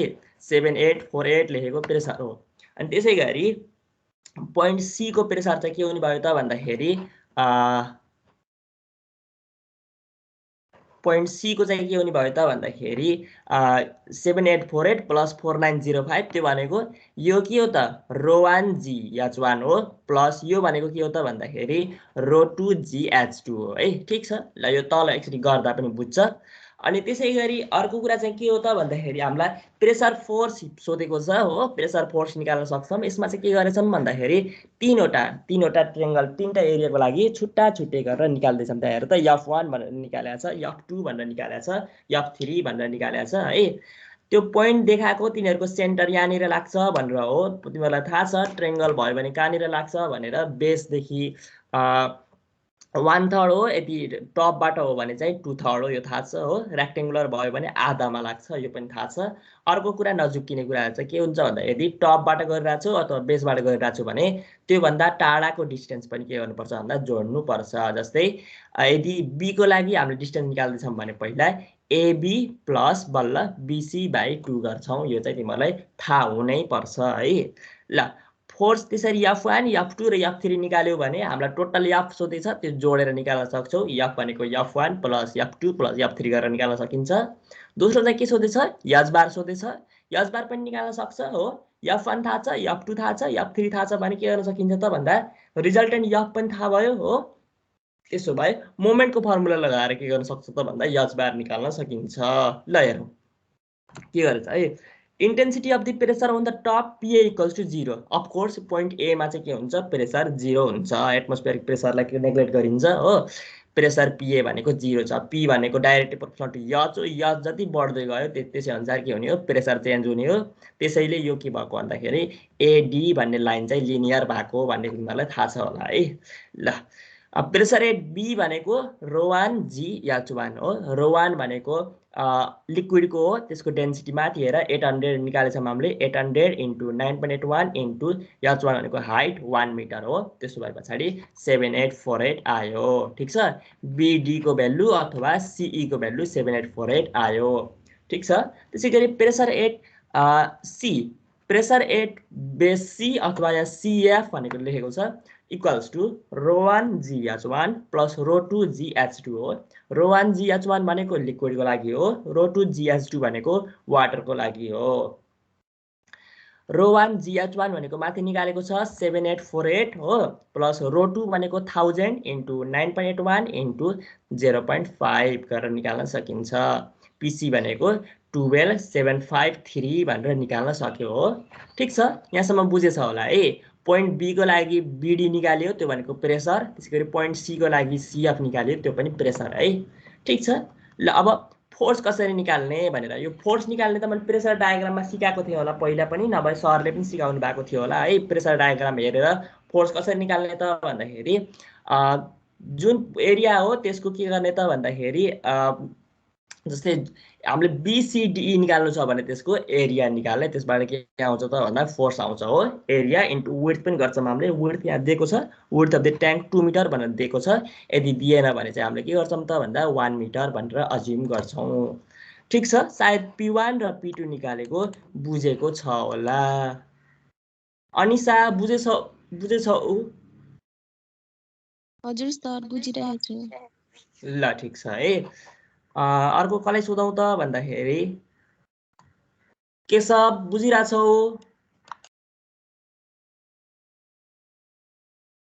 7848 लेखेको प्रेसर हो। अनि त्यसै गरी पोइन्ट सी को प्रेसर चाहिँ के हुने भयो त भन्दाखेरि पोइन्ट सी को चाहिँ के हुने भयो त भन्दाखेरि 7848 प्लस 4905 त्यो भनेको यो के हो त रो 1 जी एच1 हो प्लस यो भनेको के हो त भन्दाखेरि रो 2 जी एच2 हो है। ठिक छ। ल यो तल एकचोटि गर्दा पनि बुझ्छ। अनि त्यसै गरी अर्को कुरा चाहिँ के हो त भन्दाखेरि हामीलाई प्रेसर फोर्स सोधेको छ हो प्रेसर फोर्स निकाल्न सक्छौँ यसमा चाहिँ के गरेछौँ भन्दाखेरि तीनवटा ट्रायंगल तीनटा एरियाको लागि छुट्टा छुट्टै गरेर निकाल्दैछौँ त्यहाँ हेर त F1 भनेर निकालेको छ F2 भनेर निकालेको छ F3 भनेर निकालेको छ है त्यो पोइन्ट देखाएको तिनीहरूको सेन्टर यहाँनिर लाग्छ भनेर हो तिमीहरूलाई थाहा छ ट्रायंगल भयो भने कहाँनिर लाग्छ भनेर बेसदेखि 1/3 हो यदि टपबाट हो भने चाहिँ 2/3 हो यो थाहा छ हो रेक्टेङ्गुलर भयो भने आधामा लाग्छ यो पनि थाहा छ अर्को कुरा नजुकिने कुराहरू चाहिँ के हुन्छ भन्दा यदि टपबाट गरिरहेको छु अथवा बेसबाट गरिरहेको छु भने त्योभन्दा टाढाको डिस्टेन्स पनि के गर्नुपर्छ भन्दा जोड्नुपर्छ जस्तै यदि बी को लागि हामीले डिस्टेन्स निकाल्दैछौँ भने पहिला AB प्लस बल्ल BC/2 गर्छौँ यो चाहिँ तिमीहरूलाई थाहा हुनै पर्छ है ल फोर्स त्यसरी F1 F2 र F3 निकाल्यो भने हामीलाई टोटल F सोधेछ त्यो जोडेर निकाल्न सक्छौ F भनेको F1 plus F2 plus F3 गरेर निकाल्न सकिन्छ दोस्रो चाहिँ के सोधेछ H बार सोधेछ H बार पनि निकाल्न सक्छ हो F1 थाहा छ F2 थाहा छ F3 थाहा छ भने के गर्न सकिन्छ त भन्दा रिजल्टेन्ट F पनि थाहा भयो हो त्यसो भए मोमेन्टको फर्मुला लगाएर के गर्न सक्छ त भन्दा H बार निकाल्न सकिन्छ ल हेरौँ के गरेछ है intensity of the pressure on the top PA equals to 0 of course point A मा चाहिँ के हुन्छ प्रेसर 0 हुन्छ एटमोस्फेरिक प्रेसरलाई नेग्लेक्ट गरिन्छ हो प्रेसर PA भनेको 0 छ P भनेको डाइरेक्टली प्रोपोर्सनल टु H हो H जति बढ्दै गयो त्यसै अनुसार के हुने हो प्रेसर चेन्ज हुने हो त्यसैले यो के भएको भन्दाखेरि AD भन्ने लाइन चाहिँ लिनियर भएको भन्ने तिमीहरूलाई थाहा छ होला है ल प्रेसर एट B भनेको ρ1 G H1 हो ρ1 भनेको लिक्विडको हो त्यसको डेन्सिटी माथि हेर 800 निकालेछौँ हामीले 800 × 9.81 × H1 भनेको हाइट 1 मिटर हो त्यसो भए पछाडि 7848 आयो ठीक छ BD को भ्यालु अथवा CE को भ्यालु 7848 आयो ठीक छ त्यसै गरी pressure at C pressure at base C अथवा यहाँ CF भनेको लेखेको छ equals to ρ1 GH1 plus ρ2 GH2 हो ρ1 GH1 भनेको लिक्विडको लागि हो ρ2 GH2 भनेको वाटरको लागि हो ρ1 GH1 भनेको माथि निकालेको छ 7848 हो प्लस ρ2 भनेको 1000 × 9.81 × 0.5 गरेर निकाल्न सकिन्छ PC भनेको 12753 भनेर निकाल्न सक्यो हो ठीक छ यहाँसम्म बुझेछ होला है पोइन्ट B को लागि BD निकाल्यो त्यो भनेको प्रेसर त्यसैगरी पोइन्ट C को लागि CF निकाल्यो त्यो पनि प्रेसर है ठीक छ ल अब फोर्स कसरी निकाल्ने भनेर यो फोर्स निकाल्ने त मैले प्रेसर डायग्राममा सिकाएको थिएँ होला पहिला पनि नभए सरले पनि सिकाउनु भएको थियो होला है प्रेसर डायग्राम हेरेर फोर्स कसरी निकाल्ने त भन्दाखेरि जुन एरिया हो त्यसको के गर्ने त भन्दाखेरि जस्तै हामीले BCDE निकाल्नु छ भने त्यसको एरिया निकाल्ने त्यसबाट के आउँछ त भन्दा फोर्स आउँछ हो एरिया इन्टु विड्थ पनि गर्छौँ हामीले विड्थ यहाँ दिएको छ width of the tank 2 metre भनेर दिएको छ यदि दिएन भने चाहिँ हामीले के गर्छौँ त भन्दा 1 मिटर भनेर अज्युम गर्छौँ ठीक छ सायद P1 र P2 निकालेको बुझेको छ होला अनिसा बुझेछौ हजुर सर बुझिरहेको छु ल ठीक छ है अर्को कसलाई सोधौँ त भन्दाखेरि के सब बुझिरहेछौ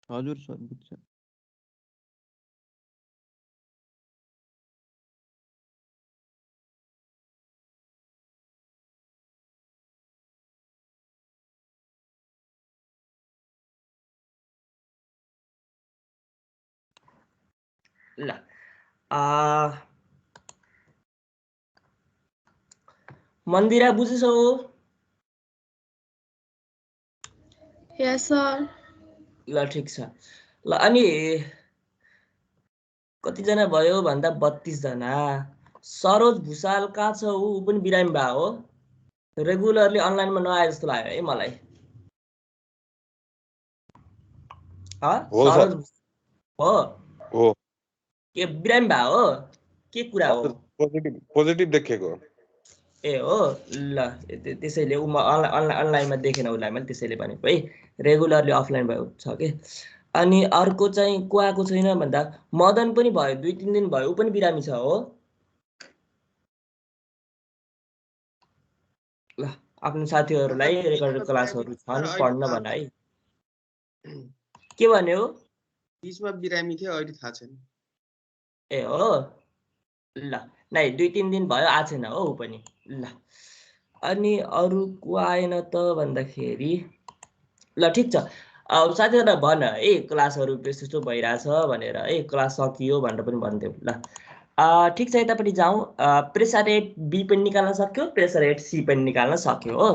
हजुर सर बुझ्छ ल मन्दिरा बुझेछौ यस सर ल ठिक छ ल अनि कतिजना भयो भन्दा 32 जना सरोज भुसाल कहाँ छ ऊ पनि बिरामी भा हो रेगुलरली अनलाइनमा नआए जस्तो लाग्यो है मलाई सरोज हो के बिरामी भा हो के कुरा हो पोजिटिभ देखेको ए हो ल त्यसैले उ अनलाइनमा देखेन उसलाई मैले त्यसैले भनेको है रेगुलरली अफलाइन भयो छ के अनि अर्को चाहिँ को आएको छैन भन्दा मदन पनि भयो 2-3 दिन भयो उ पनि बिरामी छ हो ल आफ्नो साथीहरूलाई रेकर्डेड क्लासहरू छन् पढ्न भन है के भन्यो बीचमा बिरामी थियो अहिले थाहा छैन ए हो ल नै 2-3 दिन भयो आएको छैन हो ऊ पनि। ल अनि अरू को आएन त भन्दाखेरि ल ठिक छ। साथीहरुलाई भन है क्लासहरु त्यस्तो भइराछ भनेर है क्लास सकियो भनेर पनि भन्दियौ। ल ठिक छ यतापट्टि जाउँ। प्रेसर रेट बी पनि निकाल्न सक्यो, प्रेसर रेट सी पनि निकाल्न सक्यो हो।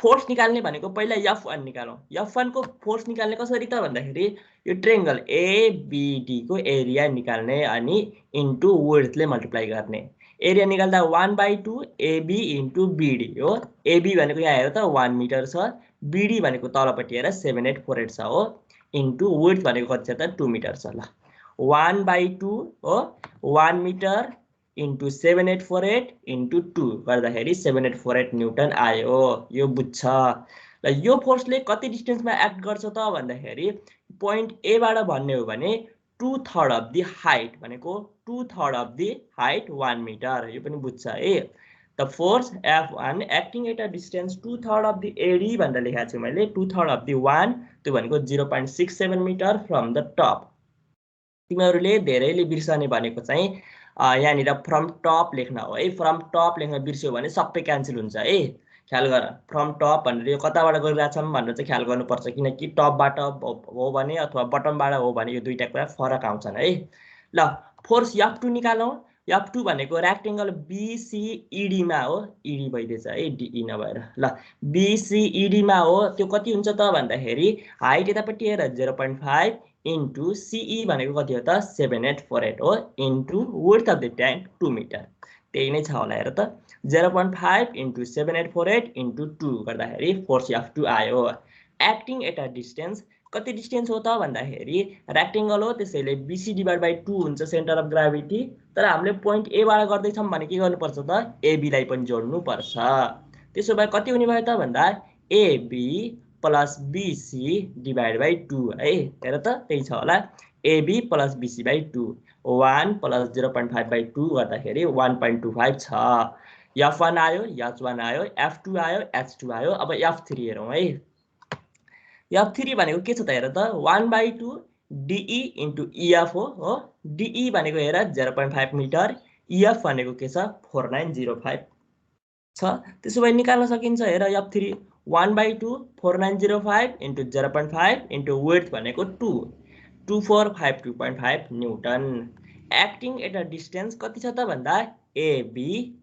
फोर्स निकाल्ने भनेको पहिला F1 निकालौँ। F1 को फोर्स निकाल्ने कसरी त भन्दाखेरि यो ट्रायंगल ABD को एरिया निकाल्ने अनि इन्टु विड्थले मल्टिप्लाई गर्ने। एरिया निकाल्दा 1/2 AB इन्टु BD हो। AB भनेको यहाँ हेर त 1 मिटर छ, BD भनेको तलपट्टि हेर 7848 छ हो, इन्टु विड्थ भनेको कति छ त 2 मिटर छ। ल 1/2 हो 1 मिटर इन्टु 7848 इन्टु 2 गर्दाखेरि 7848 न्युटन आयो। यो बुझ्छ। ल यो फोर्सले कति डिस्टेन्समा एक्ट गर्छ त भन्दाखेरि पोइन्ट ए बाट भन्ने हो भने 2/3 अफ द हाइट भनेको 2/3 अफ द हाइट 1 मिटर। यो पनि बुझ्छ है। The force F1 acting at a distance 2/3 of the AD भनेर लेखेको छु मैले। 2/3 अफ द 1 त्यो भनेको 0.67 मिटर फ्रम द टप। तिमीहरूले धेरैले बिर्सने भनेको चाहिँ यहाँनिर फ्रम टप लेख्न हो है। फ्रम टप लेख्न बिर्स्यो भने सबै क्यान्सल हुन्छ है। ख्याल गर फ्रम टप भनेर यो कताबाट गरिरहेछौँ भनेर चाहिँ ख्याल गर्नुपर्छ, किनकि टपबाट हो भने अथवा बटमबाट हो भने यो दुईटा कुरा फरक आउँछन् है। ल फोर्स F2 निकालौँ। F2 भनेको रेक्टेंगल BCED मा हो, ED भइदिएछ है DE नभएर। ल BCED मा हो त्यो कति हुन्छ त भन्दाखेरि हाइट यतापट्टि हेर 0.5 इन्टु CE भनेको कति हो त 7848 हो into width of the tank 2 metre. त्यही नै छ होला हेर त 0.5 इन्टु 7848 इन्टु 2 गर्दाखेरि फोर्स F2 आयो। एक्टिङ एट अ डिस्टेन्स कति डिस्टेन्स हो त भन्दाखेरि रेक्टेंगल हो त्यसैले BC डिभाइड बाइ 2 हुन्छ सेन्टर अफ ग्राभिटी। तर हामीले पोइन्ट ए बाट गर्दैछौँ भने के गर्नुपर्छ त AB लाई पनि जोड्नु पर्छ। त्यसो भए कति हुने भयो त भन्दा AB plus BC divide by 2 है। हेर त त्यही छ होला AB plus BC by 2 1 plus 0.5 by 2 गर्दाखेरि 1.25 छ। F1 आयो, H1 आयो, F2 आयो, H2 आयो। अब F3 हेरौँ है। F3 भनेको के छ त हेर त 1/2 DE इन्टु EF हो। DE भनेको हेर 0.5 मिटर, EF भनेको के छ 4905 छ। त्यसो भए निकाल्न सकिन्छ हेर F3 1/2 4905 इन्टु 0.5 इन्टु विड्थ भनेको 2 2452.5 newton. Acting at a distance कति छ त भन्दा AB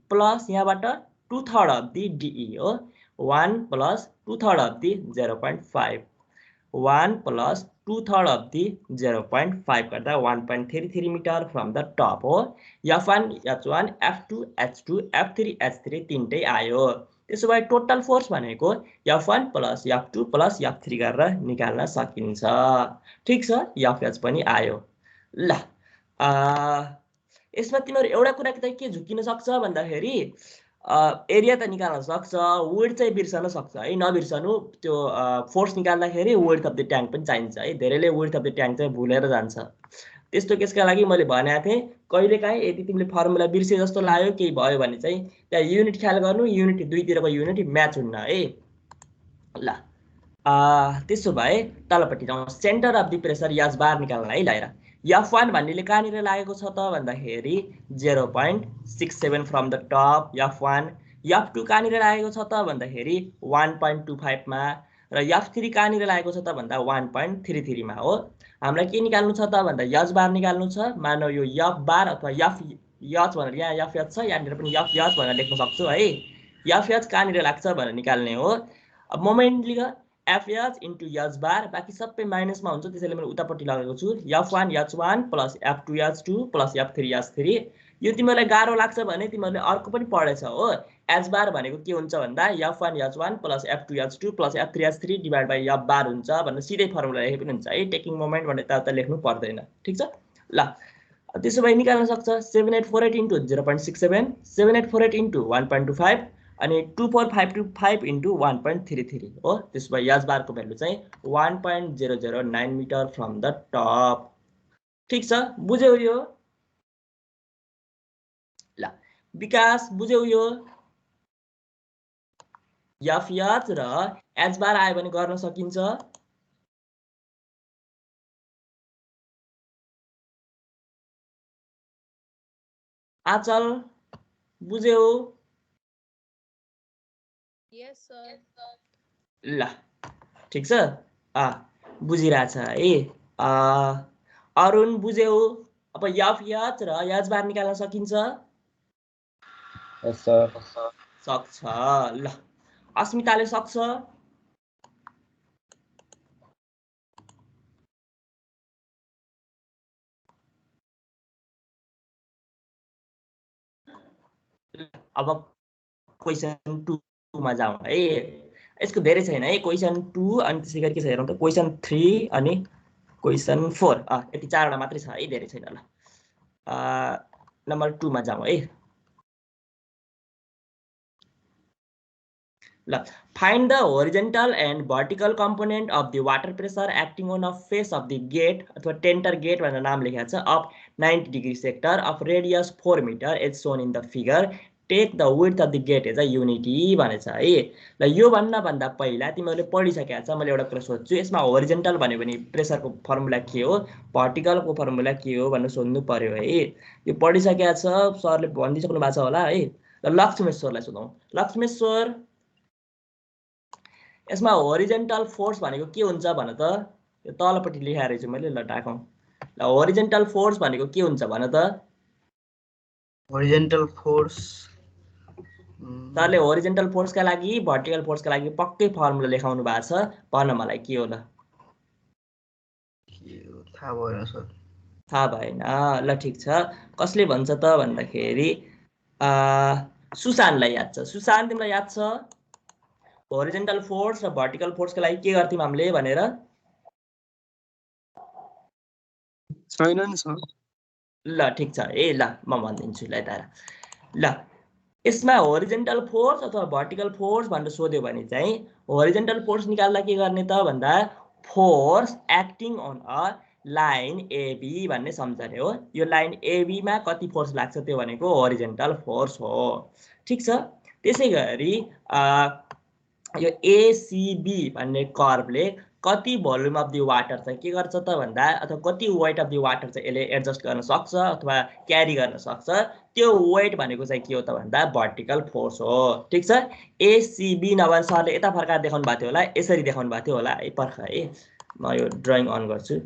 प्लस यहाँबाट 2/3 अफ द DE हो 1 plus 2/3 of the 0.5 1 plus 2/3 of the 0.5 गर्दा 1.33 मिटर फ्रम द टप हो। F1 H1 F2 H2 F3 H3 तीनटै आयो। त्यसो भए टोटल फोर्स भनेको F1 plus F2 plus F3 गरेर निकाल्न सकिन्छ। ठिक छ FH पनि आयो। ल यसमा तिमीहरू एउटा कुरा के झुकिन सक्छ भन्दाखेरि एरिया त निकाल्न सक्छ, विड्थ चाहिँ बिर्सन सक्छ है। नबिर्सनु त्यो फोर्स निकाल्दाखेरि विड्थ अफ द ट्याङ्क पनि चाहिन्छ है। धेरैले विड्थ अफ द ट्याङ्क चाहिँ भुलेर जान्छ। त्यस्तो केसका लागि मैले भनेको थिएँ कहिलेकाहीँ यदि तिमीले फर्मुला बिर्से जस्तो लाग्यो केही भयो भने चाहिँ त्यहाँ युनिट ख्याल गर्नु, युनिट दुईतिरको युनिट म्याच हुन्न है। ल त्यसो भए तलपट्टि जाउँ। Centre of the pressure H बार निकाल्न है। ल F1 भन्नेले कहाँनिर लागेको छ त भन्दाखेरि 0.67 from the top F1। F2 कहाँनिर लागेको छ त भन्दाखेरि 1.25 मा र F3 कहाँनिर लागेको छ त भन्दा 1.33 मा हो। हामीलाई के निकाल्नु छ त भन्दा H बार निकाल्नु छ। मानौ यो F बार अथवा FH भनेर यहाँ FH छ, यहाँनिर पनि FH भनेर लेख्न सक्छु है। FH कहाँनिर लाग्छ भनेर निकाल्ने हो। अब moment league FH into H बार, बाँकी सबै माइनसमा हुन्छ त्यसैले मैले उतापट्टि लगाएको छु F1 H1 plus F2 H2 plus F3 H3। यो तिमीहरूलाई गाह्रो लाग्छ भने तिमीहरूले अर्को पनि पढेछ हो। H बार भनेको के हुन्छ भन्दा F1 H1 plus F2 H2 plus F3 H3 divide by F bar हुन्छ भनेर सिधै फर्मुला लेखे पनि हुन्छ है। टेकिङ मोमेन्ट भनेर त लेख्नु पर्दैन। ठिक छ। ल त्यसो भए निकाल्न सक्छ 7848 इन्टु 0.67 7848 इन्टु 1.25 अनि 24525 इन्टु 1.33 हो। त्यसो भए H बारको भ्यालु चाहिँ 1.009 मिटर फ्रम द टप। ठिक छ, बुझ्यौ यो? ल विकास बुझ्यौ यो? FH र H बार आयो भने गर्न सकिन्छ। आचल बुझ्यौ? Yes, sir. ल ठिक छ बुझिरहेछ है। अरुण बुझ्यौ? अब यफ यच र यच बार निकाल्न सकिन्छ? यस सर। सक्छ। ल अस्मिताले सक्छ? अब क्वेसन 2 मा जाउँ है। यसको धेरै छैन है। क्वेसन 2 अनि त्यसै गरी के छ हेरौँ त, क्वेसन 3 अनि क्वेसन 4 यति 4वटा मात्रै छ है, धेरै छैन। ल नम्बर 2 मा जाउँ है। ल find the horizontal and vertical component of the water pressure acting on a face of the gate अथवा टेन्टर गेट भनेर नाम लेखेको छ of 90 degree sector of radius 4 metre as shown in the figure take the width of the gate as a unity भनेछ है। ल यो भन्दा पहिला तिमीहरूले पढिसकेका छ। मैले एउटा कुरा सोध्छु, यसमा होरिजेन्टल भन्यो भने प्रेसरको फर्मुला के हो, भर्टिकलको फर्मुला के हो भनेर सोध्नु पर्यो है। यो पढिसकेका छ, सरले भनिदिइसक्नु भएको छ होला है। ल लक्ष्मेश्वरलाई सोधौँ। लक्ष्मेश्वर, यसमा होरिजेन्टल फोर्स भनेको के हुन्छ भन त? यो तलपट्टि लेखेको रहेछु मैले। ल ढाकौँ। ल होरिजेन्टल फोर्स भनेको के हुन्छ भन त? होरिजेन्टल फोर्स सरले होरिजेन्टल फोर्सका लागि भर्टिकल फोर्सका लागि पक्कै फर्मुला लेखाउनु भएको छ। भन मलाई के हो? ल थाहा भएन सर। थाहा भएन? ल ठिक छ। कसले भन्छ त भन्दाखेरि सुशान्तलाई याद छ। सुशान्त, तिमीलाई याद छ होरिजेन्टल फोर्स र भर्टिकल फोर्सका लागि के गर्थ्यौँ हामीले भनेर? छैन नि सर। ल ठिक छ। ल म भनिदिन्छु ल तारा। ल यसमा होरिजेन्टल फोर्स अथवा भर्टिकल फोर्स भनेर सोध्यो भने चाहिँ होरिजेन्टल फोर्स निकाल्दा के गर्ने त भन्दा force acting on a line AB भन्ने सम्झने हो। यो लाइन एबीमा कति फोर्स लाग्छ त्यो भनेको होरिजेन्टल फोर्स हो। ठिक छ। त्यसै गरी यो एसीबी भन्ने कर्भले कति भोल्युम अफ द वाटर चाहिँ के गर्छ त भन्दा, अथवा कति वेट अफ द वाटर चाहिँ यसले एडजस्ट गर्न सक्छ अथवा क्यारी गर्न सक्छ, त्यो वेट भनेको चाहिँ के हो त भन्दा भर्टिकल फोर्स हो। ठिक छ। एसीबी नभए सरले यता फर्काएर देखाउनु भएको थियो होला, यसरी देखाउनु भएको थियो होला है। पर्ख है, म यो ड्रइङ अन गर्छु।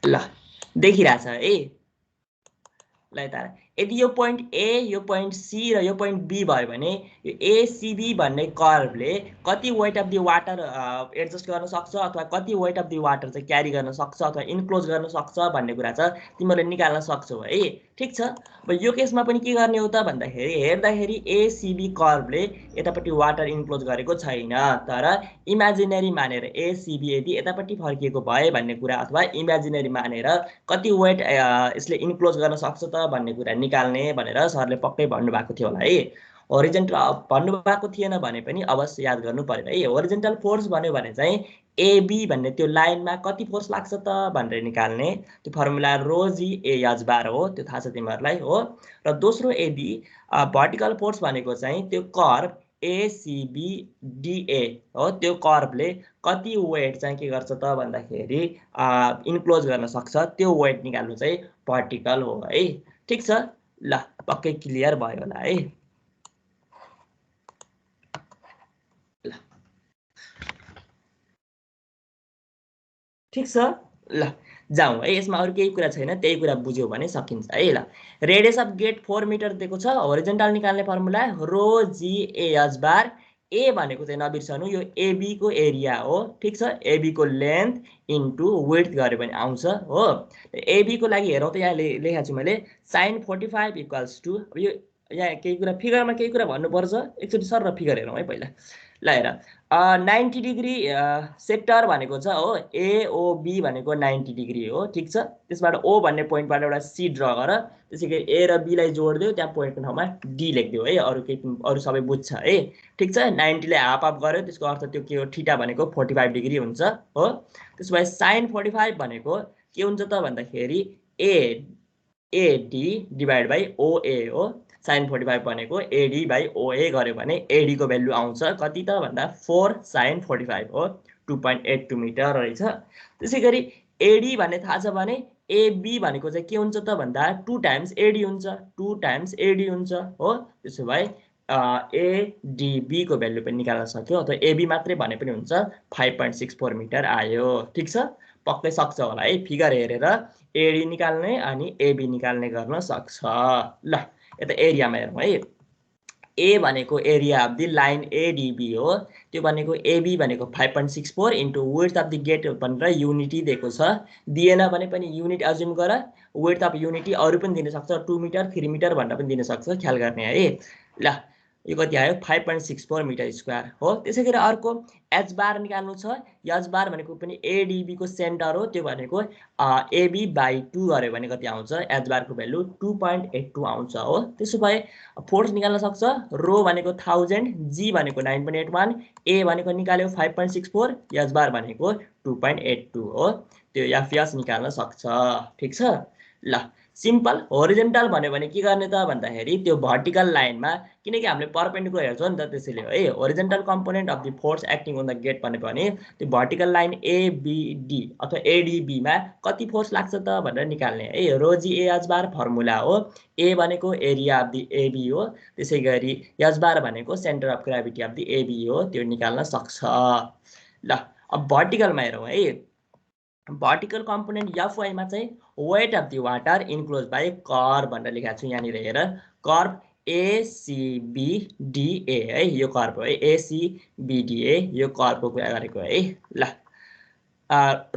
ल देखिरहेछ है। ल यता यदि यो पोइन्ट ए, यो पोइन्ट सी र यो पोइन्ट बी भयो भने यो एसीबी भन्ने कर्भले कति weight of the water adjust गर्न सक्छ अथवा कति वेट अफ द वाटर चाहिँ क्यारी गर्न सक्छ अथवा इन्क्लोज गर्न सक्छ भन्ने कुरा चाहिँ तिमीहरूले निकाल्न सक्छौ है। ठिक छ। अब यो केसमा पनि के गर्ने हो त भन्दाखेरि हेर्दाखेरि एसीबी कर्भले यतापट्टि वाटर इन्क्लोज गरेको छैन, तर इमेजिनेरी मानेर एसीबी यदि यतापट्टि फर्किएको भए भन्ने कुरा अथवा इमेजिनेरी मानेर कति वेट यसले इन्क्लोज गर्न सक्छ त भन्ने कुरा निकाल्ने भनेर सरले पक्कै भन्नुभएको थियो होला है। होरिजेन्टल भन्नुभएको थिएन भने पनि अवश्य याद गर्नु पर्यो है। होरिजेन्टल फोर्स भन्यो भने चाहिँ एबी भन्ने त्यो लाइनमा कति फोर्स लाग्छ त भनेर निकाल्ने त्यो फर्मुला रोजी ए एच बार हो, त्यो थाहा छ तिमीहरूलाई हो। र दोस्रो यदि भर्टिकल फोर्स भनेको चाहिँ त्यो कर्भ एसीबीडीए हो, त्यो कर्भले कति वेट चाहिँ के गर्छ त भन्दाखेरि इन्क्लोज गर्न सक्छ, त्यो वेट निकाल्नु चाहिँ भर्टिकल हो है। ठिक छ। ल पक्कै क्लियर भयो होला है। ल ठिक छ। ल जाउँ है। यसमा अरू केही कुरा छैन, त्यही कुरा बुझ्यो भने सकिन्छ है। ल रेडियस अफ गेट 4 मिटर दिएको छ। होरिजेन्टल निकाल्ने फर्मुला रो जी एच बार। ए भनेको चाहिँ नबिर्सनु यो एबी को एरिया हो। ठिक छ। एबी को लेन्थ इन्टु विड्थ गऱ्यो भने आउँछ हो। एबी को लागि हेरौँ त, यहाँ लेखेको छु मैले sin 45 इक्वल्स टु, अब यो यहाँ केही कुरा फिगरमा केही कुरा भन्नुपर्छ, एकचोटि सर र फिगर हेरौँ है पहिला। ल हेर 90 डिग्री सेक्टर भनेको छ हो एओबी भनेको 90 डिग्री हो ठीक छ त्यसबाट ओ भन्ने पोइन्टबाट एउटा सी ड्र गर त्यसैगरी ए र बी लाई जोड्दियो त्यहाँ पोइन्टको ठाउँमा डी लेख्दियो है अरु सबै बुझ्छ है ठीक छ 90 ले हाफ अफ गर्यो त्यसको अर्थ त्यो के हो थीटा भनेको 45 डिग्री हुन्छ हो त्यसो भए sin 45 भनेको के हुन्छ त भन्दाखेरि एडी डिभाइड बाइ ओए हो sin 45 भनेको एडी बाइ ओए गर्यो भने एडी को भ्यालु आउँछ कति त भन्दा 4 sin 45 हो 2.82 मिटर रहेछ त्यसैगरी एडी भन्ने थाहा छ भने एबी भनेको चाहिँ के हुन्छ त भन्दा 2 टाइम्स एडी हुन्छ 2 टाइम्स एडी हुन्छ हो त्यसो भए एडीबी को भ्यालु पनि निकाल्न सक्यो अथवा एबी मात्रै भने पनि हुन्छ 5.64 मिटर आयो ठीक छ पक्कै सक्छ होला है फिगर हेरेर एडी निकाल्ने अनि एबी निकाल्ने गर्न सक्छ ल यता एरियामा हेरौँ है ए भनेको area of the line ADB हो त्यो भनेको एबी भनेको 5.64 into width of the gate भनेर युनिटी दिएको छ दिएन भने पनि युनिट अज्युम गर विड्थ अफ युनिटी अरु पनि दिन सक्छ 2 मिटर 3 मिटर भनेर पनि दिन सक्छ ख्याल गर्ने है ल यो कति आयो 5.64 मिटर स्क्वायर हो त्यसैगरी अर्को एच बार निकाल्नु छ एच बार भनेको पनि एडीबी को सेन्टर हो त्यो भनेको एबी बाइ 2 गर्यो भने कति आउँछ एच बार को भ्यालु 2.82 आउँछ हो त्यसो भए फोर्स निकाल्न सक्छ रो भनेको 1000 जी भनेको 9.81 ए भनेको निकाल्यो 5.64 एच बार भनेको 2.82 हो त्यो एफएस निकाल्न सक्छ ठीक छ ल सिम्पल होरिजेन्टल भन्यो भने के गर्ने त भन्दाखेरि त्यो भर्टिकल लाइनमा किनकि हामीले परपेन्डिकुलर हेर्छौं नि त त्यसैले है horizontal component of the force acting on the gate भने त्यो भर्टिकल लाइन एबीडी अथवा एडीबी मा कति फोर्स लाग्छ त भनेर निकाल्ने है रो जी एच बार फर्मुला हो ए भनेको एरिया अफ द एबी हो त्यसैगरी एच बार भनेको centre of gravity of the AB हो त्यो निकाल्न सक्छ ल अब भर्टिकलमा हेरौं है भर्टिकल कम्पोनेन्ट एफवाई मा चाहिँ weight of the water enclose by curve भनेर लेखेको छु यहाँनिर हेर कर्व एसीबीडीए है यो कर्व हो है एसीबीडीए यो कर्वको कुरा गरेको है ल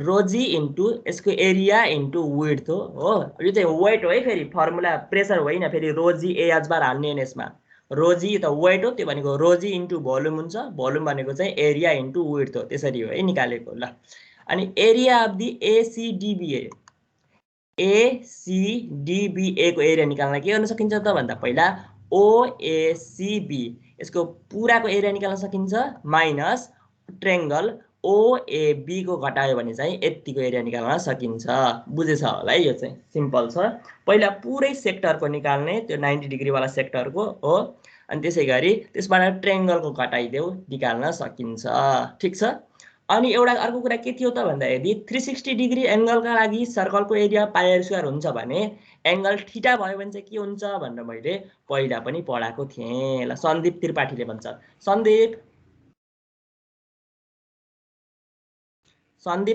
रोजी इन्टु यसको एरिया इन्टु विड्थ हो यो चाहिँ वेट हो है फेरि फर्मुला प्रेसर होइन फेरि रोजी एएच बार हाल्ने यसमा रोजी त वेट हो त्यो भनेको रोजी इन्टु भोल्युम हुन्छ भोल्युम भनेको चाहिँ एरिया इन्टु विड्थ हो त्यसरी हो है निकालेको ल अनि एरिया अफ द एसीडीबीए को एरिया निकाल्न के गर्न सकिन्छ त भन्दा पहिला ओएसीबी यसको पुराको एरिया निकाल्न सकिन्छ माइनस ट्रायंगल ओएबी को घटायो भने चाहिँ यतिको एरिया निकाल्न सकिन्छ बुझेछ होला है यो चाहिँ सिम्पल छ पहिला पुरै सेक्टरको निकाल्ने त्यो 90 डिग्री वाला सेक्टरको हो अनि त्यसैगरी त्यसबाट ट्रायंगलको घटाइदेऊ निकाल्न सकिन्छ ठीक छ अनि एउटा अर्को कुरा के थियो त भन्दा यदि 360 डिग्री एंगलका लागि सर्कलको एरिया पाई आर स्क्वायर हुन्छ भने एंगल थीटा भयो भने चाहिँ के हुन्छ भनेर मैले पहिला पनि पढाएको थिएँ ल सन्दीप त्रिपाठीले भन्छ सन्दीप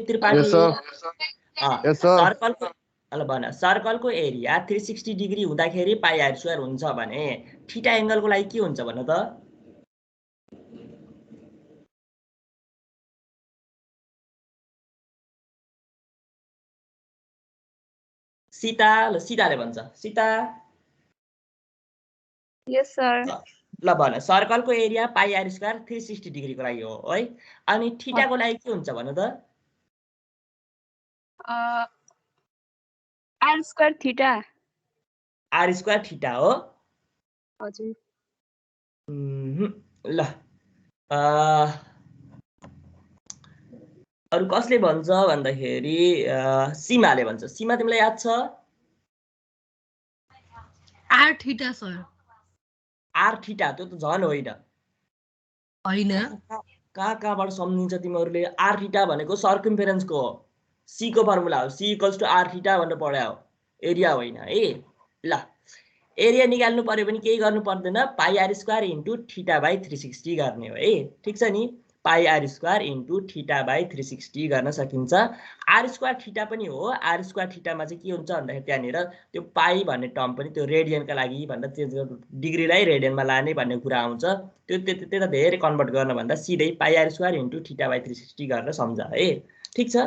त्रिपाठी सर्कलको ल भन सर्कलको एरिया 360 डिग्री हुँदाखेरि पाई आर स्क्वायर हुन्छ भने थीटा एंगलको लागि के हुन्छ भन त सीताले भन्छ सीता यस सर ल भन सर्कलको area pi r square 360 degree को लागि हो है अनि थीटा को लागि के हुन्छ भन त आर स्क्वायर थीटा हो हजुर ल अरु कसले भन्छ भन्दाखेरि सीमाले भन्छ सीमा तिमीलाई याद छ R theta sir R theta त्यो त झन् होइन कहाँबाट सम्झिन्छ तिमीहरूले आर थीटा भनेको सर्कम्फेरेन्सको हो सी को फर्मुला हो C equals to R theta भनेर पढ्या हो एरिया होइन है ल एरिया निकाल्नु पर्यो भने केही गर्नु पर्दैन pi r square into theta by 360 गर्ने हो है ठीक छ नि pi r square into theta by 360 गर्न सकिन्छ आर स्क्वायर थीटा पनि हो आर स्क्वायर थीटामा चाहिँ के हुन्छ भन्दाखेरि त्यहाँनिर त्यो पाई भन्ने टर्म पनि त्यो रेडियनका लागि भन्दा चेन्ज डिग्रीलाई रेडियनमा लाने भन्ने कुरा आउँछ त्यो त्यता धेरै कन्भर्ट गर्न भन्दा सिधै pi r square into theta by 360 गरेर सम्झ है ठीक छ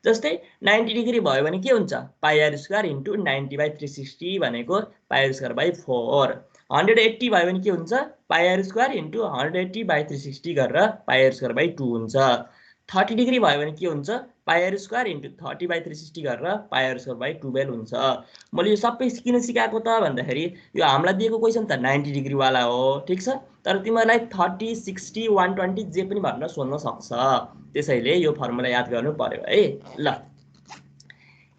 जस्तै 90 डिग्री भयो भने के हुन्छ पाई आर स्क्वायर इन्टु 90 बाइ 360 भनेको पाई आर स्क्वायर बाइ 4 180 भयो भने के हुन्छ पाई आर स्क्वायर इन्टु 180 बाई 360 गरेर पाई आर स्क्वायर बाई 2 हुन्छ 30 डिग्री भयो भने के हुन्छ पाई आर स्क्वायर इन्टु 30 बाई 360 गरेर पाई आर स्क्वायर बाई 12 हुन्छ मैले यो सबै किन सिकाएको त भन्दाखेरि यो हामीलाई दिएको क्वेसन त 90 डिग्री वाला हो ठीक छ तर तिमीहरूलाई 30 60 120 जे पनि भन्न सोध्न सक्छ त्यसैले यो फर्मुला याद गर्नु पर्यो है ल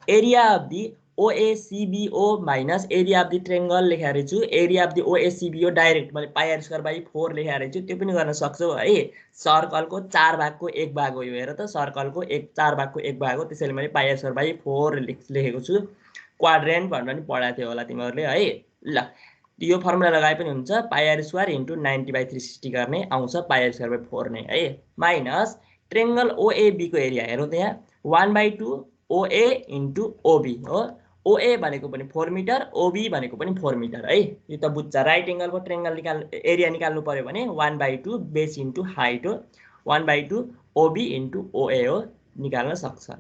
area of the OACBO minus area of the triangle लेखेर छु area of the OACBO direct मैले पाई आर स्क्वायर बाई 4 लेखेर छु त्यो पनि गर्न सक्छौ है सर्कलको 4 भागको 1 भाग हो यो हेर त सर्कलको 4 भागको 1 भाग हो त्यसैले मैले पाई आर स्क्वायर बाई 4 लेखेको छु क्वाड्रेन्ट भनेर पनि पढाएको थियो होला तिमीहरुले है ल यो फर्मुला लगाए पनि हुन्छ पाई आर स्क्वायर इन्टु 90 बाई 360 गर्ने आउँछ पाई आर स्क्वायर बाई 4 नै है माइनस ट्रायंगल OAB को एरिया हेरौँ त यहाँ 1/2 OA इन्टु OB हो OA भनेको पनि 4 मिटर OB भनेको पनि 4 मिटर है यो त बुझ्छ राइट एंगलको ट्रायंगल एरिया निकाल्नु पर्यो भने 1/2 बेस इन्टु हाइट हो 1/2 OB इन्टु OA हो निकाल्न सक्छ ल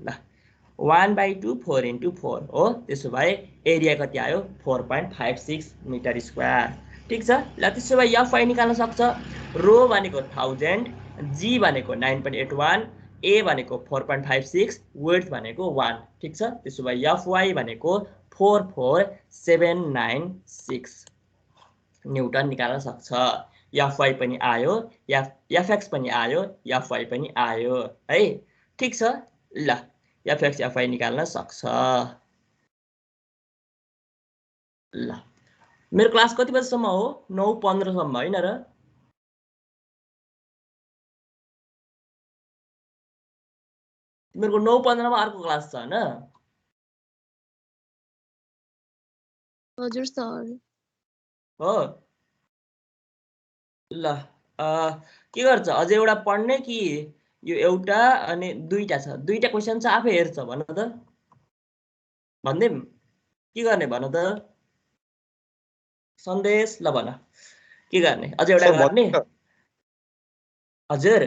1/2 4 इन्टु 4 हो त्यसो भए एरिया कति आयो 4.56 मिटर स्क्वायर ठीक छ ल त्यसो भए FY निकाल्न सक्छ रो भनेको 1000 G भनेको 9.81 A भनेको 4.56 विड्थ भनेको 1 ठीक छ त्यसो भए FY भनेको 44796 न्यूटन निकाल्न सक्छ FY पनि आयो FX पनि आयो FY पनि आयो है ठीक छ ल FX FY निकाल्न सक्छ ल मेरो क्लास कति बजेसम्म हो 9:15 सम्म हैन र तिमीहरुको 9:15 मा अर्को क्लास छ हैन हजुर सर हो ल के गर्छ अझै एउटा पढ्ने कि यो एउटा अनि दुईटा छ दुईटा क्वेशन छ आफै हेर्छ भन त भन्दिम के गर्ने भन त सन्देश ल भन के गर्ने अझै एउटा गर्ने हजुर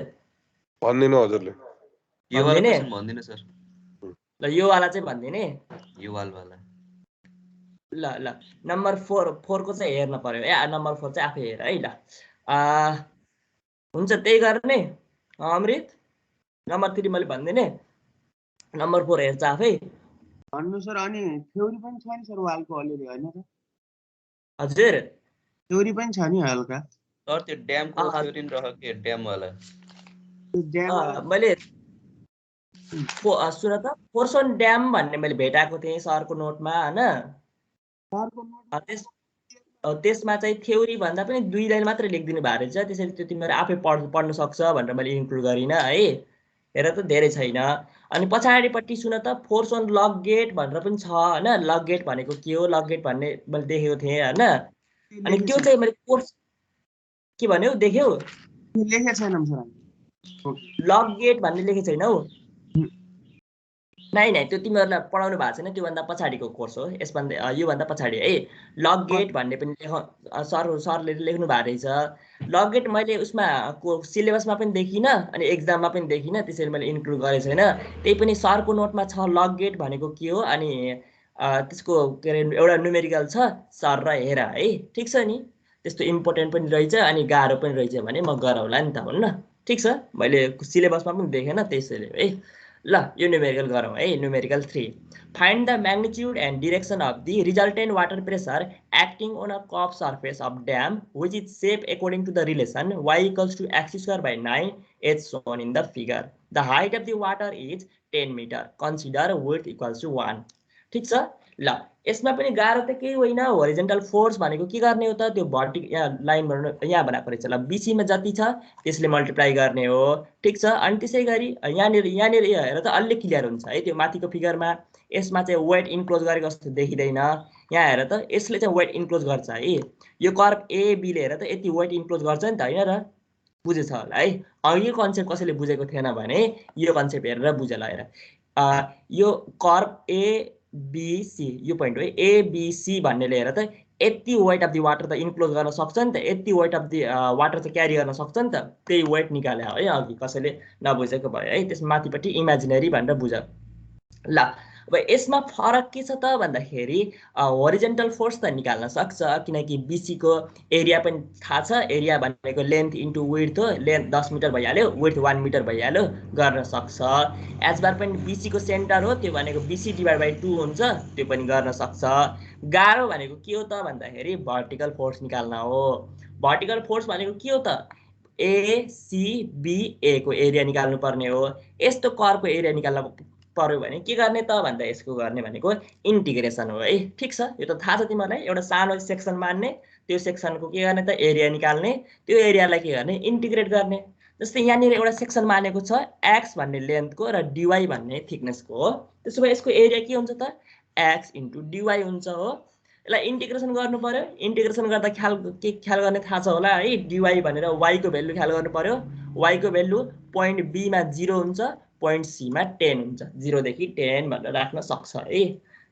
भन्दिनु हजुरले यो वाला क्वेशन भन्दिनु सर ल यो वाला चाहिँ भन्दिने यो वाला ल ल नम्बर 4 को चाहिँ हेर्न पर्यो ए नम्बर 4 चाहिँ आफै हेर है ल हुन्छ त्यही गर्ने अमृत नम्बर 3 मैले भन्दिने नम्बर 4 हेर्छ आफै भन्नु सर अनि थ्योरी पनि छ नि सर वालको अलिअलि हैन त हजुर थ्योरी पनि छ नि हल्का सर त्यो ड्याम को थ्योरी नि रह के ड्याम वाला मैले सुन त पोर्सन ड्याम भन्ने मैले भेटाएको थिएँ सरको नोटमा हैन त्यसमा चाहिँ थ्योरी भन्दा पनि 2 लाइन मात्र लेखिदिनु भएको रहेछ त्यसैले त्यो तिमीहरु आफै पढ्न सक्छ भनेर मैले इन्क्लुड गरिन है हेर त धेरै छैन अनि पछाडीपट्टि सुन त फोर्स अन लग गेट भनेर पनि छ हैन लग गेट भनेको के हो लग गेट भन्ने मैले देखेको थिएँ हैन अनि त्यो चाहिँ मैले कोर्स के भन्यौ देख्यौ लेखेको छैन सर लग गेट भन्ने लेखेको छैनौ नाइ त्यो तिमीहरुलाई पढाउनु भएको छैन त्यो भन्दा पछाडीको कोर्स हो यसभन्दा यो भन्दा पछाडी है लग गेट भन्ने पनि सरले लेख्नु भएको रहेछ लग गेट मैले उसमा सिलेबसमा पनि देखिन अनि एक्जाममा पनि देखिन त्यसैले मैले इन्क्लुड गरेको छैन त्यही पनि सरको नोटमा छ लग गेट भनेको के हो अनि त्यसको के रे एउटा न्युमेरिकल छ सर र हेर है ठीक छ नि त्यस्तो इम्पोर्टेन्ट पनि रहेछ अनि गाह्रो पनि रहेछ भने म गराउला नि त हुन्न ठीक छ मैले सिलेबसमा पनि देखेन त्यसैले है ल यो न्युमेरिकल गरौँ है numerical 3 find the magnitude and direction of the resultant water pressure acting on a curve surface of dam which is shape according to the relation y = x²/9 as shown in the figure the height of the water is 10 meter consider width = 1 ठीक छ ल यसमा पनि गाह्रो त केही होइन horizontal force भनेको के गर्ने हो त त्यो भर्टिकल यहाँ लाइन यहाँ बनाएको रहेछ ल BC मा जति छ त्यसले मल्टिप्लाई गर्ने हो ठीक छ अनि त्यसैगरी यहाँनिर हेर त अलि क्लियर हुन्छ है त्यो माथिको फिगरमा यसमा चाहिँ वेट इन्क्लोज गरेको जस्तो देखिदैन यहाँ हेर त यसले चाहिँ वेट इन्क्लोज गर्छ है यो कर्व AB ले हेर त यति वेट इन्क्लोज गर्छ नि त हैन र बुझेछ होला है यो कन्सेप्ट कसैले बुझेको थिएन भने यो कन्सेप्ट हेरेर बुझेला हेर यो कर्व ABC यो पोइन्ट हो ABC भन्नेले हेर त यति वेट अफ द वाटर त इन्क्लोज गर्न सक्छ नि त यति वेट अफ द वाटर त क्यारी गर्न सक्छ नि त त्यही वेट निकाले है अघि कसैले नबुझेको भयो है त्यस माथिपट्टि इमेजिनरी भनेर बुझ ल अब यसमा फरक के छ त भन्दाखेरि होरिजेन्टल फोर्स त निकाल्न सक्छ किनकि BC को एरिया पनि थाहा छ एरिया भनेको लेन्थ इन्टु विड्थ हो लेन्थ 10 मिटर भइहाल्यो विड्थ 1 मिटर भइहाल्यो गर्न सक्छ एच बार पनि BC को सेन्टर हो त्यो भनेको BC डिभाइड बाइ 2 हुन्छ त्यो पनि गर्न सक्छ गाह्रो भनेको के हो त भन्दाखेरि भर्टिकल फोर्स निकाल्न हो भर्टिकल फोर्स भनेको के हो त ACBA को एरिया निकाल्नु पर्ने हो यस्तो कर्वको एरिया निकाल्न पर्यो भने के गर्ने त भन्दा यसको गर्ने भनेको इन्टिग्रेसन हो है ठीक छ यो त थाहा छ तिमीहरूलाई एउटा सानो सेक्सन मान्ने त्यो सेक्सनको के गर्ने त एरिया निकाल्ने त्यो एरियालाई के गर्ने इन्टिग्रेट गर्ने जस्तै यहाँनिर एउटा सेक्सन मानेको छ x भन्ने लेन्थको र dy भन्ने थिकनेसको हो त्यसो भए यसको एरिया के हुन्छ त x * dy हुन्छ हो यसलाई इन्टिग्रेसन गर्नु पर्यो इन्टिग्रेसन गर्दा ख्याल गर्ने थाहा छ होला है dy भनेर y को भ्यालु ख्याल गर्नु पर्यो y को भ्यालु पोइन्ट B मा 0 हुन्छ पोइन्ट C मा 10 हुन्छ 0 देखि 10 भनेर राख्न सक्छ है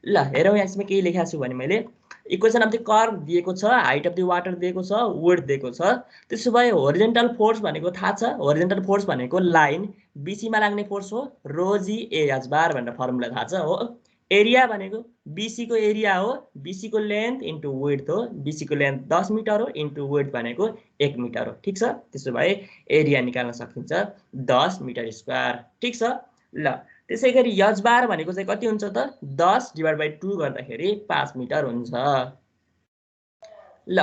ल हेरौँ यसमा के लेखेको छु भने मैले इक्वेसन अफ द कर्व दिएको छ हाइट अफ द वाटर दिएको छ विड्थ दिएको छ त्यसो भए होरिजेन्टल फोर्स भनेको थाहा छ होरिजेन्टल फोर्स भनेको लाइन BC मा लाग्ने फोर्स हो rho g A h बार भनेर फर्मुला थाहा छ हो एरिया भनेको BC को एरिया हो BC को लेन्थ इन्टु विड्थ हो BC को लेन्थ 10 मिटर हो इन्टु विड्थ भनेको 1 मिटर हो ठीक छ त्यसो भए एरिया निकाल्न सकिन्छ 10 मिटर स्क्वायर ठीक छ ल त्यसैगरी h बार भनेको चाहिँ कति हुन्छ त 10 डिभाइड बाइ 2 गर्दाखेरि 5 मिटर हुन्छ ल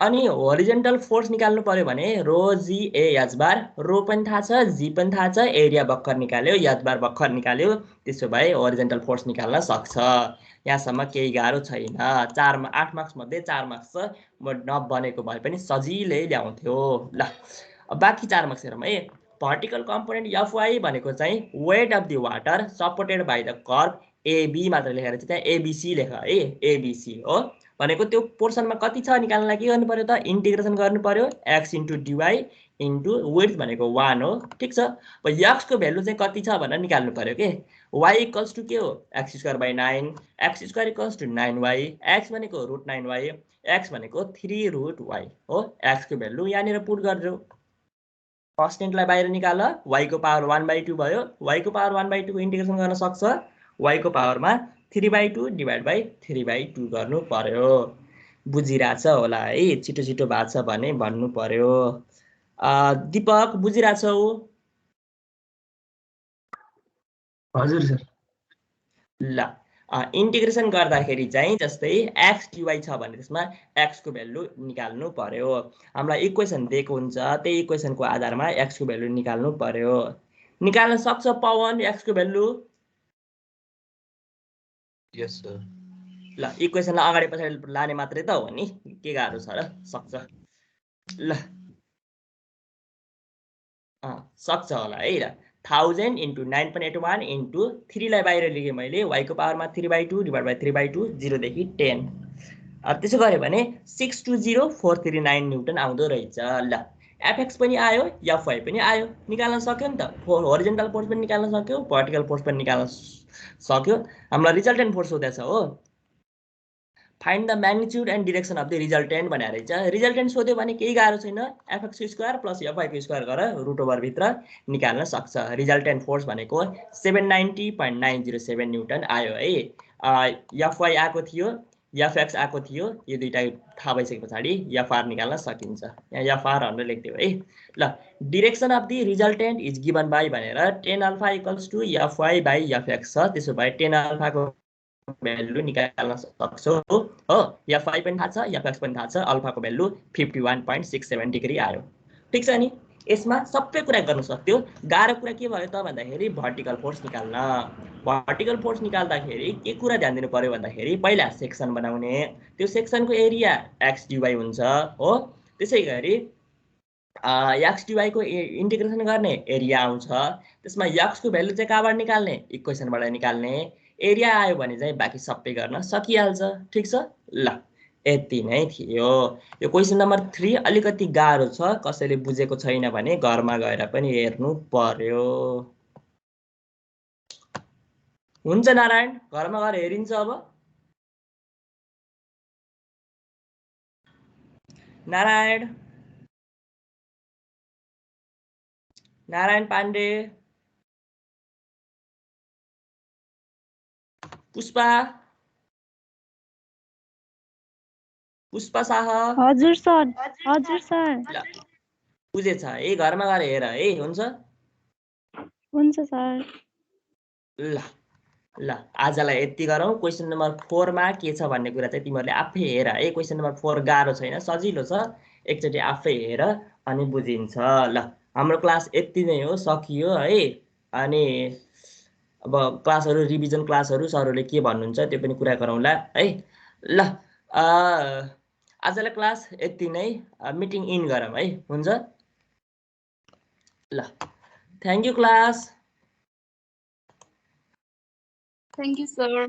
अनि होरिजेन्टल फोर्स निकाल्नु पर्यो भने rho g A h bar rho पनि थाहा छ g पनि थाहा छ एरिया भर्खर निकाल्यो h बार भर्खर निकाल्यो त्यसो भए होरिजेन्टल फोर्स निकाल्न सक्छ यहाँसम्म केही गाह्रो छैन 8 मार्क्स मध्ये 4 मार्क्स छ म नबनेको भए पनि सजिलै ल्याउँथ्यो ल अब बाँकी 4 मार्क्स हेरौँ है भर्टिकल कम्पोनेन्ट Fy भनेको चाहिँ weight of the water supported by the curve AB मात्र लेखेर चाहिँ त्यहाँ ABC लेख है ABC हो भनेको त्यो पोर्सनमा कति छ निकाल्नलाई के गर्नु पर्यो त इन्टिग्रेसन गर्नु पर्यो x * dy इन्टु विड्थ भनेको 1 हो ठीक छ अब x को भ्यालु चाहिँ कति छ भनेर निकाल्नु पर्यो के y = के हो x²/9 x² = 9y x भनेको √9y x भनेको 3√y हो x को भ्यालु यहाँनिर पुट गर्दियौ कन्स्टेन्टलाई बाहिर निकाल y को पावर 1/2 भयो y को पावर 1/2 को इन्टिग्रेसन गर्न सक्छ y को पावरमा 3/2 डिभाइड बाइ 3/2 गर्नु पर्यो बुझिराछ होला है छिटो छिटो भएको छ भने भन्नु पर्यो दीपक बुझिराछौ हजुर सर ल इन्टिग्रेसन गर्दाखेरि चाहिँ जस्तै x dy छ भने त्यसमा x को भ्यालु निकाल्नु पर्यो हामीलाई इक्वेसन दिएको हुन्छ त्यही इक्वेसनको आधारमा x को भ्यालु निकाल्नु पर्यो निकाल्न सक्छ पवन x को भ्यालु यस सर ल इक्वेसनलाई अगाडि पछाडि लाने मात्रै त हो नि के गाह्रो छ र सक्छ ल सक्छ होला है ल 1000 * 9.81 * 3 लाई बाहिर लेखेँ मैले y को पावरमा 3/2 डिभाइड बाइ 3/2 0 देखि 10 त्यसो गर्यो भने 620439 न्युटन आउँदो रहेछ ल Fx पनि आयो Fy पनि आयो निकाल्न सक्यो नि त होरिजेन्टल फोर्स पनि निकाल्न सक्यो भर्टिकल फोर्स पनि निकाल्न सक्यो हामीलाई रिजल्टेन्ट फोर्स सोधेछ हो find the magnitude and direction of the resultant भनेर रहेछ रिजल्टेन्ट सोध्यो भने केही गाह्रो छैन Fx² + Fy² गरेर √ओभर भित्र निकाल्न सक्छ रिजल्टेन्ट फोर्स भनेको 790.907 न्युटन आयो है Fy आएको थियो Fx आएको थियो यो दुईटा थाहा भइसके पछाडि Fr निकाल्न सकिन्छ यहाँ Fr भनेर लेख्दियो है ल direction of the resultant is given by भनेर tan α = Fy/Fx छ त्यसो भए tan α को भ्यालु निकाल्न सक्छौ हो Fy पनि थाहा छ Fx पनि थाहा छ अल्फा को भ्यालु 51.67 डिग्री आयो ठीक छ नि यसमा सबै कुरा गर्न सक्थ्यो गाह्रो कुरा के भयो त भन्दाखेरि भर्टिकल फोर्स निकाल्न भर्टिकल फोर्स निकाल्दाखेरि के कुरा ध्यान दिनु पर्यो भन्दाखेरि पहिला सेक्सन बनाउने त्यो सेक्सनको एरिया x dy हुन्छ हो त्यसैगरी x dy को इन्टिग्रेसन गर्ने एरिया आउँछ त्यसमा x को भ्यालु चाहिँ कहाँबाट निकाल्ने इक्वेसनबाट निकाल्ने एरिया आयो भने चाहिँ बाँकी सबै गर्न सकिहाल्छ ठीक छ ल यति नै थियो यो क्वेसन नम्बर 3 अलिकति गाह्रो छ कसैले बुझेको छैन भने घरमा गएर पनि हेर्नु पर्यो हुन्छ नारायण घरमा गएर हेरिन्छ अब नारायण पाण्डे पुष्पा पुष्पा शाह हजुर सर हजुर सर ल बुझेछ है घरमा गएर हेर है हुन्छ हुन्छ सर ल ल आजलाई यति गरौँ क्वेसन नम्बर 4 मा के छ भन्ने कुरा चाहिँ तिमीहरूले आफै हेर है क्वेसन नम्बर 4 गाह्रो छैन सजिलो छ एकचोटि आफै हेर अनि बुझिन्छ ल हाम्रो क्लास यति नै हो सकियो है अनि अब क्लासहरु रिभिजन क्लासहरु सरहरूले के भन्नुहुन्छ त्यो पनि कुरा गरौँला है ल आजलाई क्लास यति नै मिटिङ इन गरौँ है हुन्छ ल thank you class Thank you, sir.